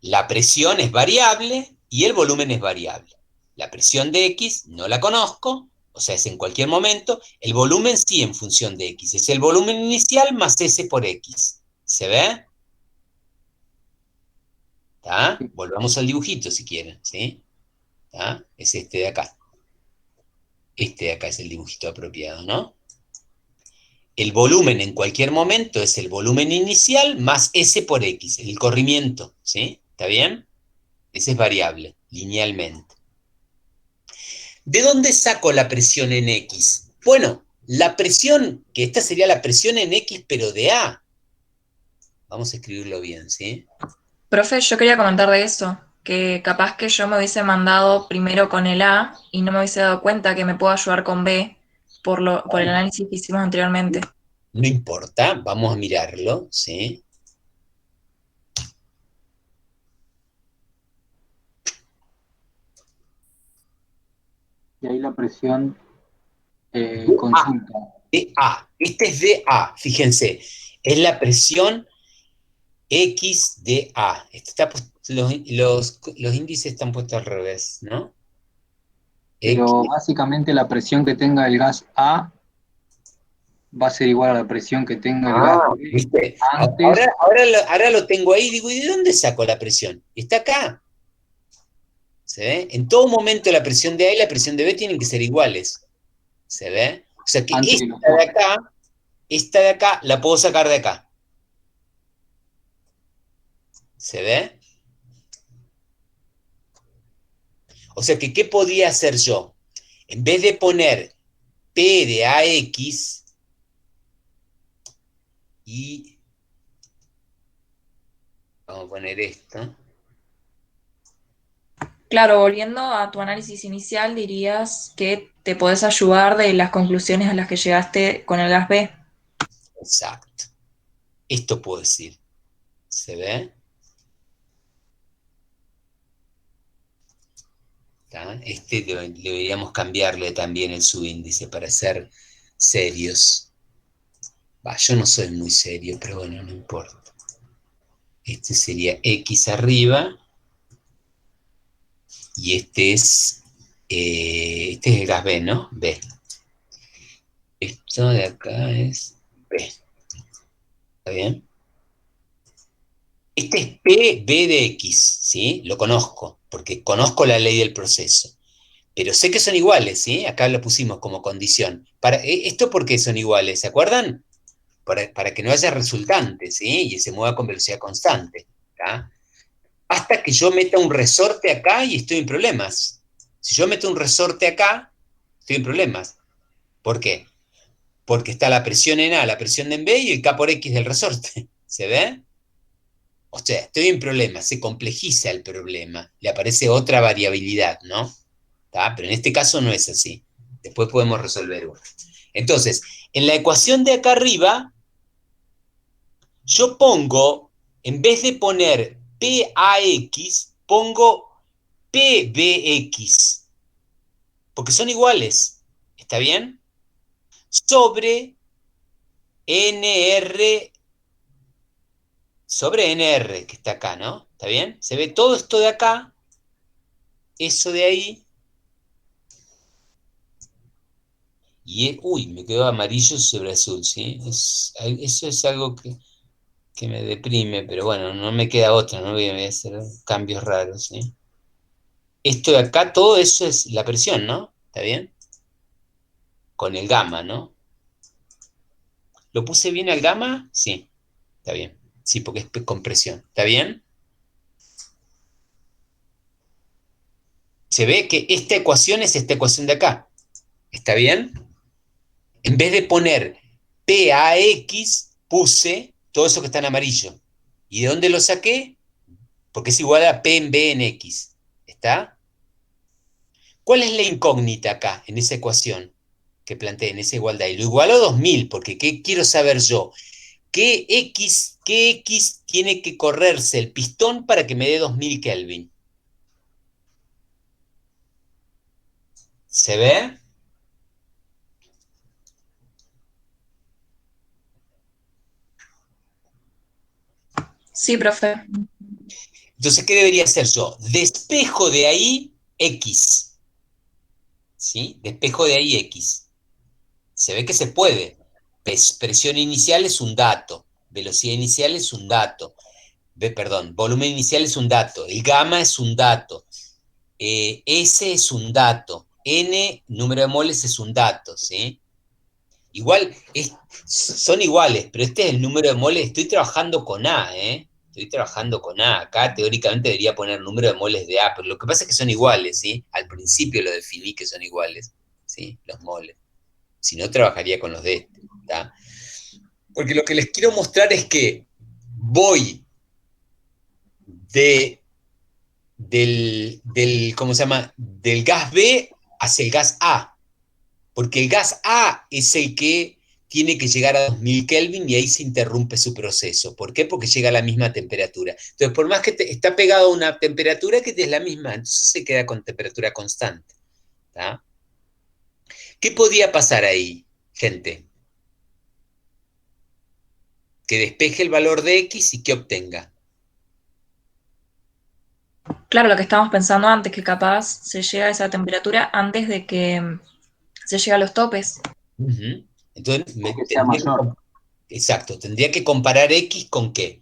La presión es variable y el volumen es variable. La presión de X no la conozco, o sea, es en cualquier momento. El volumen sí en función de X. Es el volumen inicial más S por X. ¿Se ve? ¿Está? Volvamos al dibujito si quieren, ¿sí? ¿Está? Es este de acá. Este de acá es el dibujito apropiado, ¿no? El volumen en cualquier momento es el volumen inicial más S por X, el corrimiento, ¿sí? ¿Está bien? Ese es variable, linealmente. ¿De dónde saco la presión en X? Bueno, la presión, que esta sería la presión en X, pero de A. Vamos a escribirlo bien, ¿sí? Profe, yo quería comentar de eso, que capaz que yo me hubiese mandado primero con el A y no me hubiese dado cuenta que me puedo ayudar con B por el análisis que hicimos anteriormente. No importa, vamos a mirarlo, ¿sí? Y ahí la presión conjunta. DA. Este es DA, fíjense. Es la presión X de A. Los índices están puestos al revés, ¿no? Pero X. básicamente la presión que tenga el gas A va a ser igual a la presión que tenga el gas B ¿Viste? antes. Ahora lo tengo ahí y digo, ¿y de dónde saco la presión? Está acá. ¿Se ve? En todo momento la presión de A y la presión de B tienen que ser iguales. ¿Se ve? O sea que Antes que los dos. esta de acá, la puedo sacar de acá. ¿Se ve? O sea que, ¿qué podía hacer yo? En vez de poner P de AX y... Vamos a poner esto. Claro, volviendo a tu análisis inicial, dirías que te podés ayudar de las conclusiones a las que llegaste con el gas B. Exacto. Esto puedo decir. ¿Se ve? ¿Está? Deberíamos cambiarle también el subíndice para ser serios. Yo no soy muy serio, pero bueno, no importa. Este sería X arriba. Y este es el gas B, ¿no? B. Esto de acá es B. ¿Está bien? Este es P, B de X, ¿sí? Lo conozco, porque conozco la ley del proceso. Pero sé que son iguales, ¿sí? Acá lo pusimos como condición. ¿Esto por qué son iguales? ¿Se acuerdan? Para que no haya resultante, ¿sí? Y se mueva con velocidad constante, ¿tá? Hasta que yo meta un resorte acá y estoy en problemas. Si yo meto un resorte acá, estoy en problemas. ¿Por qué? Porque está la presión en A, la presión en B y el K por X del resorte. ¿Se ve? O sea, estoy en problemas, se complejiza el problema, le aparece otra variabilidad, ¿no? ¿Tá? Pero en este caso no es así. Después podemos resolver uno. Entonces, en la ecuación de acá arriba, yo pongo, en vez de poner PAX, pongo PBX, porque son iguales, ¿está bien? Sobre NR, que está acá, ¿no? ¿Está bien? Se ve todo esto de acá, eso de ahí, y, uy, me quedó amarillo sobre azul, ¿sí? Eso es algo que me deprime, pero bueno, no me queda otra, no voy a hacer cambios raros, ¿sí? Esto de acá, todo eso es la presión, ¿no? ¿Está bien? Con el gamma, ¿no? ¿Lo puse bien al gamma? Sí, está bien. Sí, porque es con presión. ¿Está bien? Se ve que esta ecuación es esta ecuación de acá. ¿Está bien? En vez de poner PAX, puse todo eso que está en amarillo. ¿Y de dónde lo saqué? Porque es igual a P en B en X. ¿Está? ¿Cuál es la incógnita acá, en esa ecuación que planteé, en esa igualdad? Y lo igualo a 2000, porque ¿qué quiero saber yo? ¿Qué X tiene que correrse el pistón para que me dé 2000 Kelvin? ¿Se ve? Sí, profe. Entonces, ¿qué debería hacer yo? Despejo de ahí X. ¿Sí? Despejo de ahí X. Se ve que se puede. Presión inicial es un dato. Velocidad inicial es un dato. Perdón, volumen inicial es un dato. El gamma es un dato. S es un dato. N, número de moles, es un dato. ¿Sí? Igual, son iguales, pero este es el número de moles. Estoy trabajando con A, ¿eh? Estoy trabajando con A. Acá teóricamente debería poner número de moles de A, pero lo que pasa es que son iguales, ¿sí? Al principio lo definí que son iguales, ¿sí? Los moles. Si no, trabajaría con los de este, ¿tá? Porque lo que les quiero mostrar es que voy del, ¿cómo se llama? Del gas B hacia el gas A, porque el gas A es el que tiene que llegar a 2000 Kelvin y ahí se interrumpe su proceso. ¿Por qué? Porque llega a la misma temperatura. Entonces, por más que está pegado a una temperatura que es la misma, entonces se queda con temperatura constante. ¿Tá? ¿Qué podía pasar ahí, gente? Que despeje el valor de X y que obtenga. Claro, lo que estábamos pensando antes, que capaz se llega a esa temperatura antes de que se llegue a los topes. Entonces, que sea mayor. exacto, tendría que comparar X con ¿qué?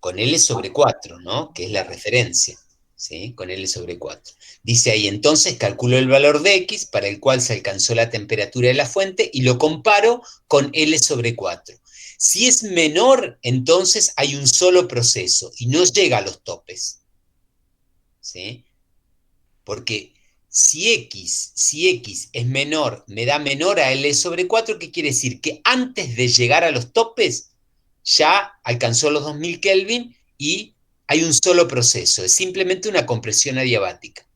Con L sobre 4, ¿no? Que es la referencia, ¿sí? Con L sobre 4. Dice ahí, entonces calculo el valor de X para el cual se alcanzó la temperatura de la fuente y lo comparo con L sobre 4. Si es menor, entonces hay un solo proceso y no llega a los topes, ¿sí? Porque si X es menor, me da menor a L sobre 4, ¿qué quiere decir? Que antes de llegar a los topes, ya alcanzó los 2000 Kelvin y hay un solo proceso, es simplemente una compresión adiabática.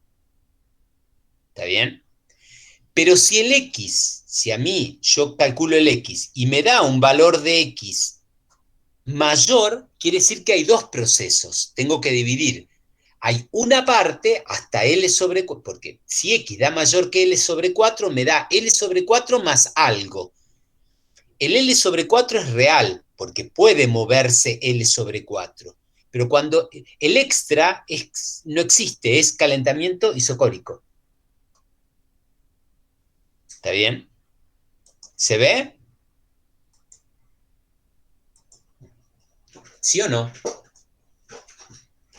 ¿Está bien? Pero si el X, si a mí yo calculo el X y me da un valor de X mayor, quiere decir que hay dos procesos, tengo que dividir. Hay una parte hasta L sobre 4, porque si X da mayor que L sobre 4, me da L sobre 4 más algo. El L sobre 4 es real, porque puede moverse L sobre 4. Pero cuando el extra no existe, es calentamiento isocórico. ¿Está bien? ¿Se ve? ¿Sí o no?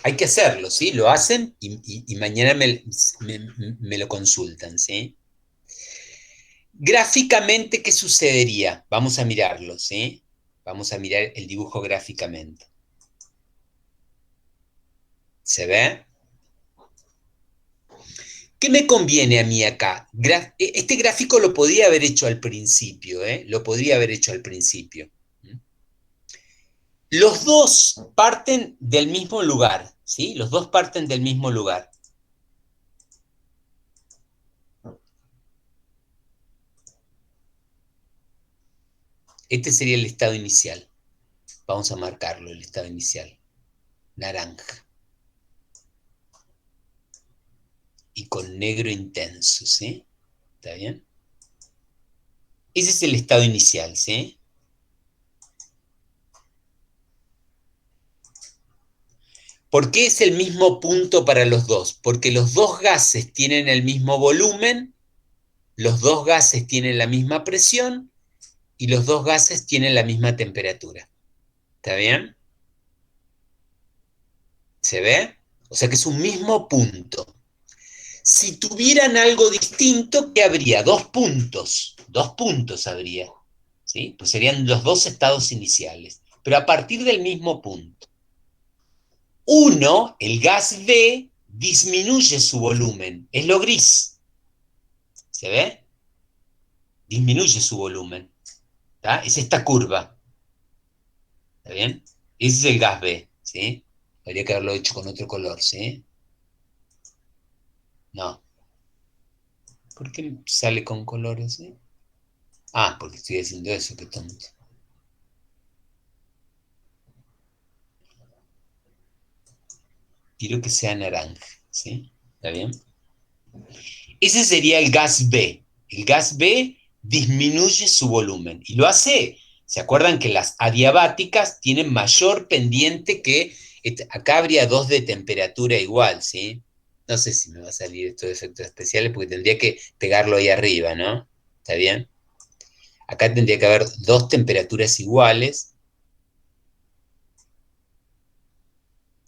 Hay que hacerlo, ¿sí? Lo hacen y mañana me lo consultan, ¿sí? Gráficamente, ¿qué sucedería? Vamos a mirarlo, ¿sí? Vamos a mirar el dibujo gráficamente. ¿Se ve? ¿Qué me conviene a mí acá? Este gráfico lo podría haber hecho al principio, ¿eh? Lo podría haber hecho al principio. Los dos parten del mismo lugar, ¿sí? Los dos parten del mismo lugar. Este sería el estado inicial. Vamos a marcarlo, el estado inicial. Naranja. Y con negro intenso, ¿sí? ¿Está bien? Ese es el estado inicial, ¿sí? ¿Por qué es el mismo punto para los dos? Porque los dos gases tienen el mismo volumen, los dos gases tienen la misma presión y los dos gases tienen la misma temperatura. ¿Está bien? ¿Se ve? O sea que es un mismo punto. Si tuvieran algo distinto, ¿qué habría? Dos puntos habría, ¿sí? Pues serían los dos estados iniciales, pero a partir del mismo punto. Uno, el gas B, disminuye su volumen, es lo gris, ¿se ve? Disminuye su volumen, ¿está? Es esta curva, ¿está bien? Ese es el gas B, ¿sí? Habría que haberlo hecho con otro color, ¿sí? No. ¿Por qué sale con colores, ¿sí? Ah, porque estoy haciendo eso, qué tonto. Quiero que sea naranja, ¿sí? ¿Está bien? Ese sería el gas B. El gas B disminuye su volumen y lo hace. ¿Se acuerdan que las adiabáticas tienen mayor pendiente que... Acá habría dos de temperatura igual, ¿sí? No sé si me va a salir esto de efectos especiales porque tendría que pegarlo ahí arriba, ¿no? ¿Está bien? Acá tendría que haber dos temperaturas iguales.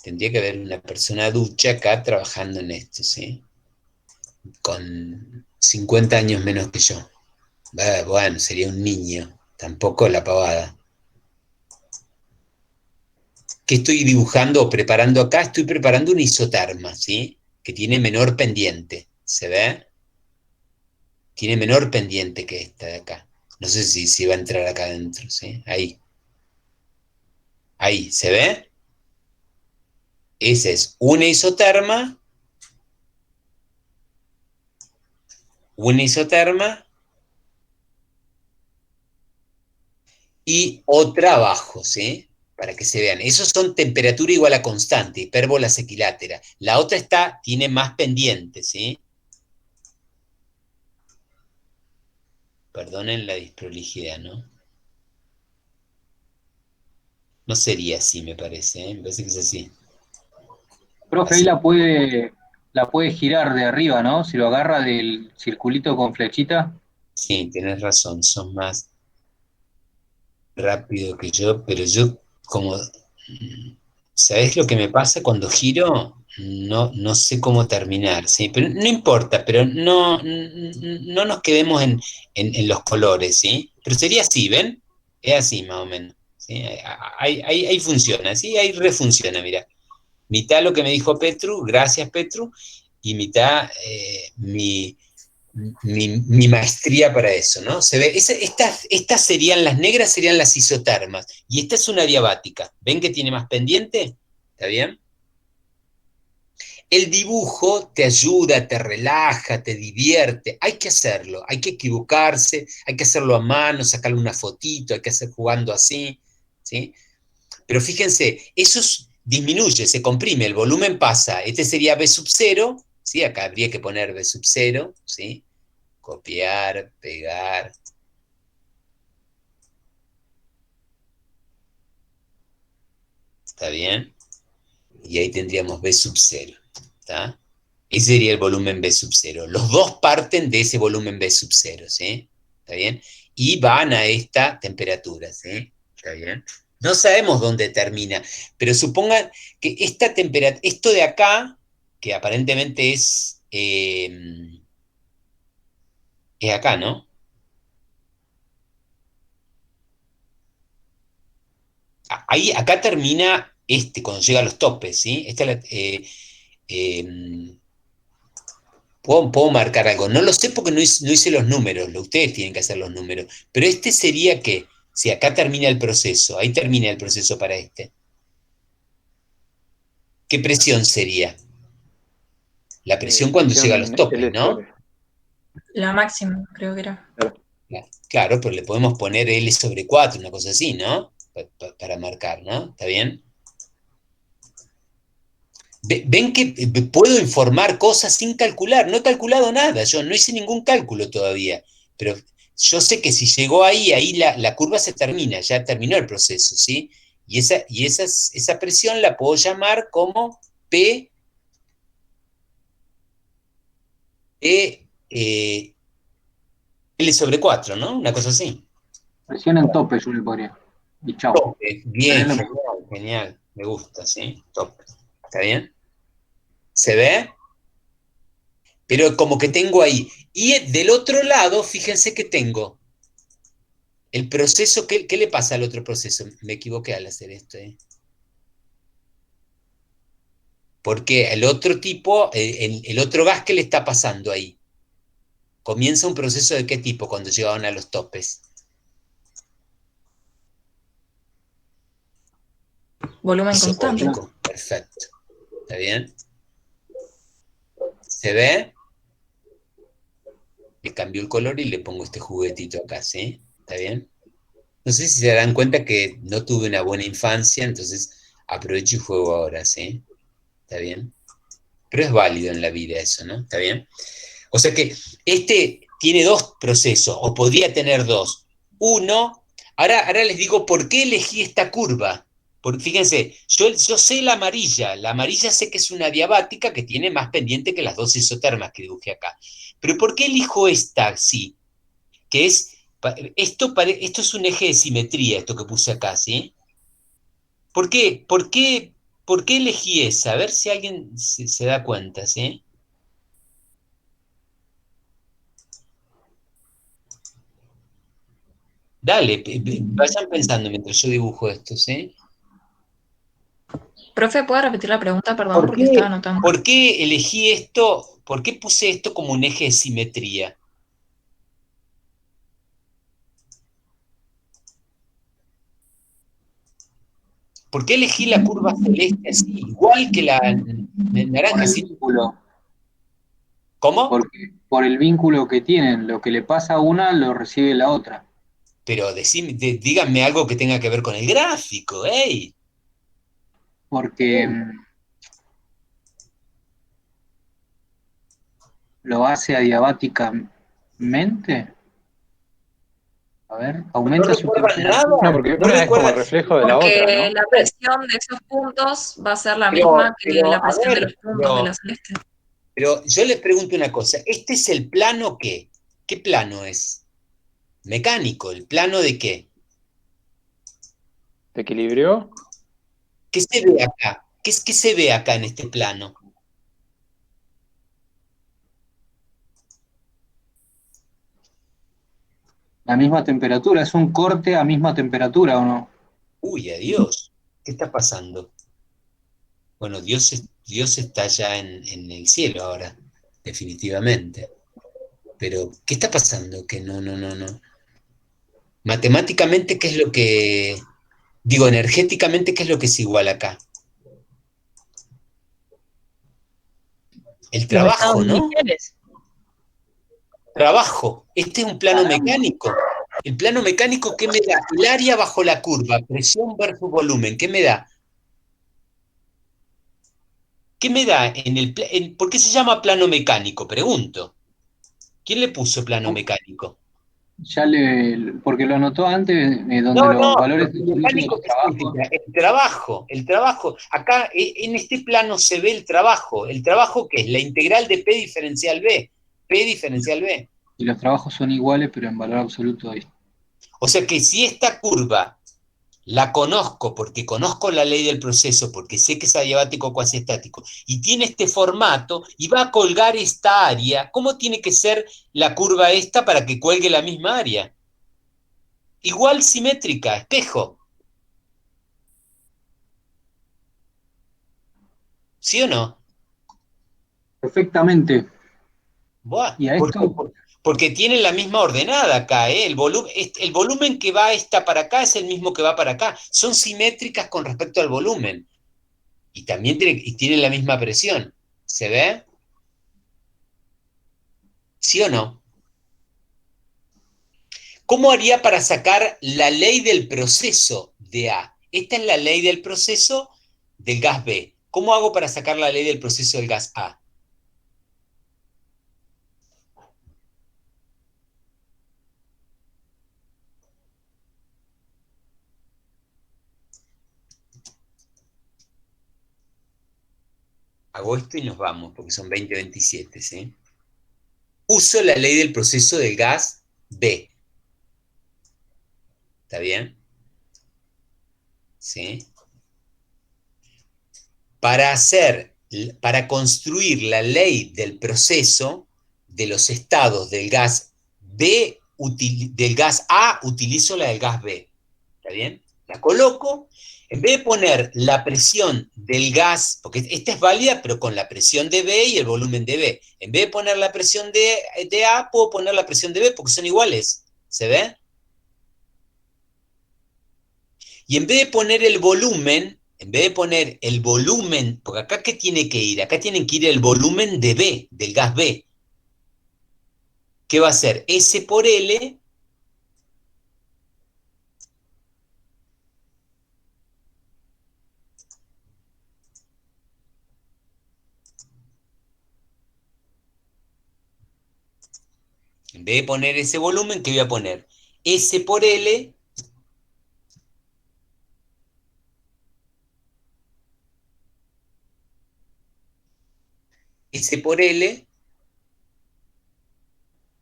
Tendría que haber una persona ducha acá trabajando en esto, ¿sí? Con 50 años menos que yo. Bueno, sería un niño, tampoco la pavada. ¿Qué estoy dibujando o preparando acá? Estoy preparando una isoterma, ¿sí? Que tiene menor pendiente, ¿se ve? Tiene menor pendiente que esta de acá. No sé si va a entrar acá adentro, ¿sí? Ahí. Ahí, ¿se ve? Esa es una isoterma y otra abajo, ¿sí? Para que se vean. Esos son temperatura igual a constante, hipérbolas equiláteras. La otra tiene más pendientes, ¿sí? Perdonen la disprolijidad, ¿no? No sería así, me parece, ¿eh? Me parece que es así. Profe, ahí Así. la puede girar de arriba, ¿no? Si lo agarra del circulito con flechita. Sí, tenés razón, son más rápido que yo, pero yo como, ¿sabés lo que me pasa cuando giro? No sé cómo terminar, ¿sí? Pero no importa, pero no nos quedemos en los colores, ¿sí? Pero sería así, ¿ven? Es así más o menos, ¿sí? Ahí funciona, ¿sí? Ahí refunciona, mira. Mitad lo que me dijo Petru, gracias Petru, y mitad mi maestría para eso, ¿no? Se ve, estas serían las negras, serían las isotermas, y esta es una diabática. ¿Ven que tiene más pendiente? ¿Está bien? El dibujo te ayuda, te relaja, te divierte. Hay que hacerlo, hay que equivocarse, hay que hacerlo a mano, sacarle una fotito, hay que hacer jugando así, ¿sí? Pero fíjense, disminuye, se comprime, el volumen pasa. Este sería B sub 0, ¿sí? Acá habría que poner B sub 0, ¿sí? Copiar, pegar. ¿Está bien? Y ahí tendríamos B sub 0. ¿Está? Ese sería el volumen B sub 0. Los dos parten de ese volumen B sub 0, ¿sí? ¿Está bien? Y van a esta temperatura, ¿sí? ¿Está bien? No sabemos dónde termina, pero supongan que esta temperatura, esto de acá, que aparentemente es acá, ¿no? Ahí, acá termina cuando llega a los topes, ¿sí? Eh, puedo marcar algo. No lo sé porque no hice los números, ustedes tienen que hacer los números. Pero este sería que, si acá termina el proceso, ahí termina el proceso para este. ¿Qué presión sería? La presión cuando llega a los Presión topes, L ¿no? sobre. La máxima, creo que era. Claro, pero le podemos poner L sobre 4, una cosa así, ¿no? Para marcar, ¿no? ¿Está bien? Ven que puedo informar cosas sin calcular, no he calculado nada, yo no hice ningún cálculo todavía, pero yo sé que si llegó ahí la curva se termina, ya terminó el proceso, ¿sí? Y esa presión la puedo llamar como P, L sobre 4, ¿no? Una cosa así. Presión en tope, yo le podría. Y chao. Bien, Tenerlo- genial, genial, me gusta, ¿sí? Top. ¿Está bien? ¿Se ve? Pero como que tengo ahí. Y del otro lado, fíjense que tengo el proceso. ¿Qué le pasa al otro proceso? Me equivoqué al hacer esto, ¿eh? Porque el otro tipo, el otro gas, ¿qué le está pasando ahí? ¿Comienza un proceso de qué tipo cuando llegaban a los topes? Volumen constante. Isónico, perfecto. ¿Está bien? ¿Se ve? Le cambio el color y le pongo este juguetito acá, ¿sí? ¿Está bien? No sé si se dan cuenta que no tuve una buena infancia, entonces aprovecho y juego ahora, ¿sí? ¿Está bien? Pero es válido en la vida eso, ¿no? ¿Está bien? O sea que este tiene dos procesos, o podría tener dos. Uno, ahora les digo por qué elegí esta curva. Porque fíjense, yo sé la amarilla sé que es una diabática que tiene más pendiente que las dos isotermas que dibujé acá. Pero ¿por qué elijo esta sí? Que es, esto es un eje de simetría, esto que puse acá, ¿sí? ¿Por qué? ¿Por qué elegí esa? A ver si alguien se da cuenta, ¿sí? Dale, vayan pensando mientras yo dibujo esto, ¿sí? Profe, ¿puedo repetir la pregunta? Perdón, porque estaba anotando. ¿Por qué elegí esto? ¿Por qué puse esto como un eje de simetría? ¿Por qué elegí la curva celeste así? Igual que la Por naranja. el ¿Sí? vínculo, ¿Cómo? por el vínculo que tienen. Lo que le pasa a una lo recibe la otra. Pero díganme algo que tenga que ver con el gráfico, ¿eh? Porque lo hace adiabáticamente. A ver, ¿No aumenta su recuerdan nada? No, temperatura. porque ¿No una es como el recuerdan? reflejo de la otra, Porque ¿no? la presión de esos puntos va a ser la Pero, misma que pero, la a presión de los ver, puntos de la celeste. pero yo les pregunto una cosa. ¿Este es el plano qué? ¿Qué plano es? Mecánico. ¿El plano de qué? ¿Te equilibrió? ¿Qué se ve acá? ¿Qué se ve acá en este plano? La misma temperatura, es un corte a misma temperatura, ¿o no? Uy, adiós. ¿Qué está pasando? Bueno, Dios está ya en el cielo ahora, definitivamente. Pero, ¿qué está pasando? Que no. Matemáticamente, ¿qué es lo que... Digo, energéticamente, ¿qué es lo que es igual acá? El Los estados trabajo, ¿no? iniciales. Trabajo. Este es un plano mecánico. El plano mecánico, ¿qué me da? El área bajo la curva, presión versus volumen, ¿qué me da? ¿Qué me da ¿por qué se llama plano mecánico? Pregunto. ¿Quién le puso plano mecánico? Porque lo anotó antes, donde No, los no, valores lo absolutos de mecánico los ¿qué trabajos. significa? El trabajo. Acá, en este plano se ve el trabajo. ¿El trabajo qué es? La integral de P diferencial B. P diferencial B. Y los trabajos son iguales, pero en valor absoluto distinto. O sea que si esta curva la conozco porque conozco la ley del proceso, porque sé que es adiabático cuasi estático, y tiene este formato, y va a colgar esta área, ¿cómo tiene que ser la curva esta para que cuelgue la misma área? Igual simétrica, espejo. ¿Sí o no? Perfectamente. Buah, Y a esto, porque tienen la misma ordenada acá, ¿eh? El volumen que va esta para acá es el mismo que va para acá. Son simétricas con respecto al volumen. Y también tienen la misma presión. ¿Se ve? ¿Sí o no? ¿Cómo haría para sacar la ley del proceso de A? Esta es la ley del proceso del gas B. ¿Cómo hago para sacar la ley del proceso del gas A? Hago esto y nos vamos, porque son 20:27, ¿sí? Uso la ley del proceso del gas B. ¿Está bien? ¿Sí? Para construir la ley del proceso de los estados del gas B, del gas A, utilizo la del gas B. ¿Está bien? La coloco, en vez de poner la presión del gas, porque esta es válida, pero con la presión de B y el volumen de B. En vez de poner la presión de A, puedo poner la presión de B porque son iguales. ¿Se ve? Y en vez de poner el volumen, porque acá ¿qué tiene que ir? Acá tienen que ir el volumen de B, del gas B. ¿Qué va a ser? S por L. En vez de poner ese volumen, ¿qué voy a poner? S por L. S por L.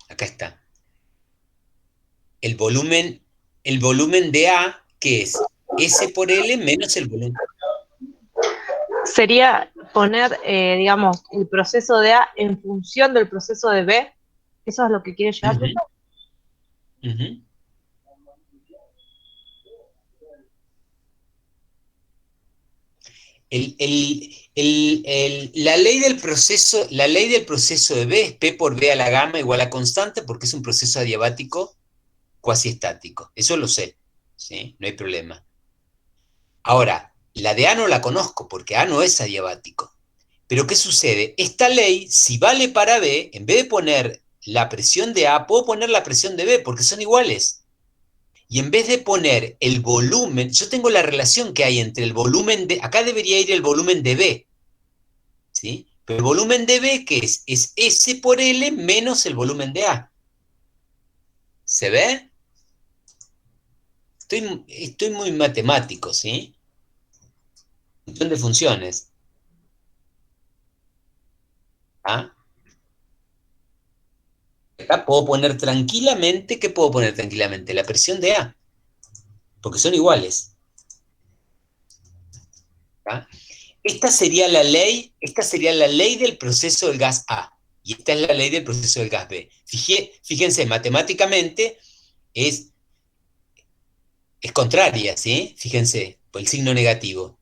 Acá está. El volumen de A, ¿qué es? S por L menos el volumen. Sería poner, digamos, el proceso de A en función del proceso de B. ¿Eso es lo que quiere llegar? Uh -huh. La ley del proceso de B es P por B a la gamma igual a constante porque es un proceso adiabático cuasi estático. Eso lo sé, ¿sí? No hay problema. Ahora, La de A no la conozco, porque A no es adiabático. Pero ¿qué sucede? Esta ley, si vale para B, en vez de poner la presión de A, puedo poner la presión de B, porque son iguales. Y en vez de poner el volumen, yo tengo la relación que hay entre el volumen de, acá debería ir el volumen de B, ¿sí? Pero el volumen de B, ¿qué es? Es S por L menos el volumen de A. ¿Se ve? Estoy muy matemático, ¿sí? Función de funciones. ¿Ah? Acá puedo poner tranquilamente, ¿qué puedo poner tranquilamente? La presión de A, porque son iguales. ¿Ah? Esta sería la ley del proceso del gas A, y esta es la ley del proceso del gas B. Fíjense, matemáticamente es contraria, ¿sí? Fíjense, por el signo negativo.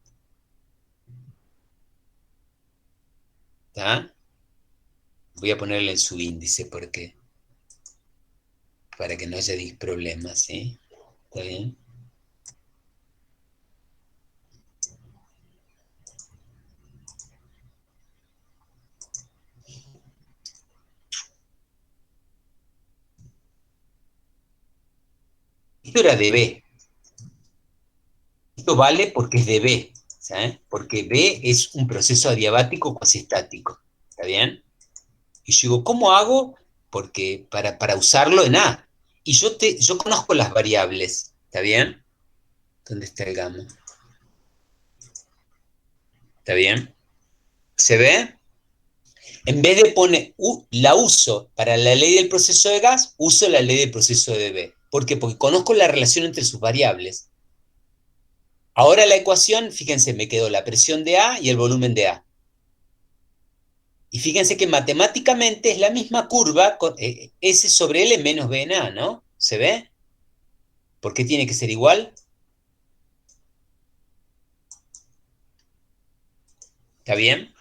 ¿Tá? Voy a ponerle el subíndice para que no haya problemas, ¿sí? ¿Está bien? Esto era de B. Esto vale porque es de B, ¿sabes? Porque B es un proceso adiabático cuasi estático, ¿está bien? Y yo digo, ¿cómo hago? Porque para usarlo en A. Y yo conozco las variables, ¿está bien? ¿Dónde está el gamma? ¿Está bien? ¿Se ve? En vez de poner, la uso para la ley del proceso de gas, uso la ley del proceso de B. ¿Por qué? Porque conozco la relación entre sus variables. Ahora la ecuación, fíjense, me quedó la presión de A y el volumen de A. Y fíjense que matemáticamente es la misma curva con S sobre L menos B en A, ¿no? ¿Se ve? ¿Por qué tiene que ser igual? ¿Está bien?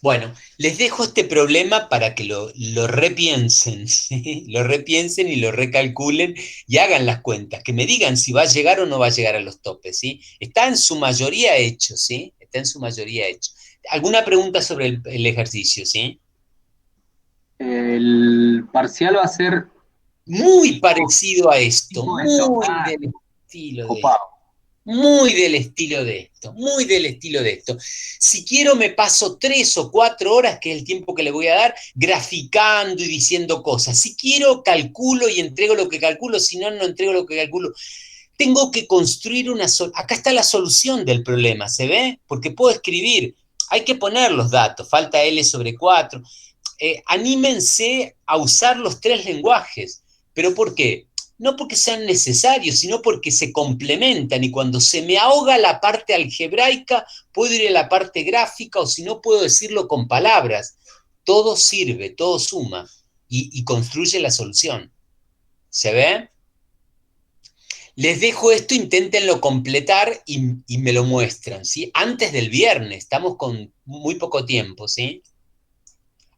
Bueno, les dejo este problema para que lo repiensen, ¿sí? Lo repiensen y lo recalculen y hagan las cuentas, que me digan si va a llegar o no va a llegar a los topes, ¿sí? Está en su mayoría hecho, ¿sí? Está en su mayoría hecho. ¿Alguna pregunta sobre el ejercicio, sí? El parcial va a ser Muy parecido a esto, tipo esto. muy Ah, del estilo de esto. copado. Muy del estilo de esto, muy del estilo de esto. Si quiero me paso 3 o 4 horas, que es el tiempo que le voy a dar, graficando y diciendo cosas. Si quiero calculo y entrego lo que calculo, si no, no entrego lo que calculo. Tengo que construir acá está la solución del problema, ¿se ve? Porque puedo escribir, hay que poner los datos, falta L sobre 4. Anímense a usar los 3 lenguajes. ¿Pero por qué? No porque sean necesarios, sino porque se complementan y cuando se me ahoga la parte algebraica, puedo ir a la parte gráfica o si no puedo decirlo con palabras. Todo sirve, todo suma y construye la solución. ¿Se ve? Les dejo esto, inténtenlo completar y me lo muestran, ¿sí? Antes del viernes, estamos con muy poco tiempo, ¿sí?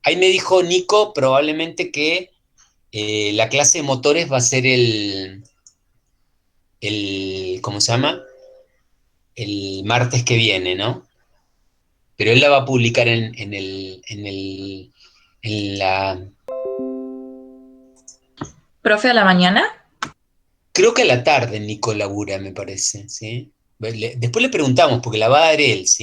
Ahí me dijo Nico probablemente que la clase de motores va a ser ¿cómo se llama? El martes que viene, ¿no? Pero él la va a publicar en la... ¿Profe a la mañana? Creo que a la tarde Nico labura, me parece, ¿sí? Después le preguntamos, porque la va a dar él, ¿sí?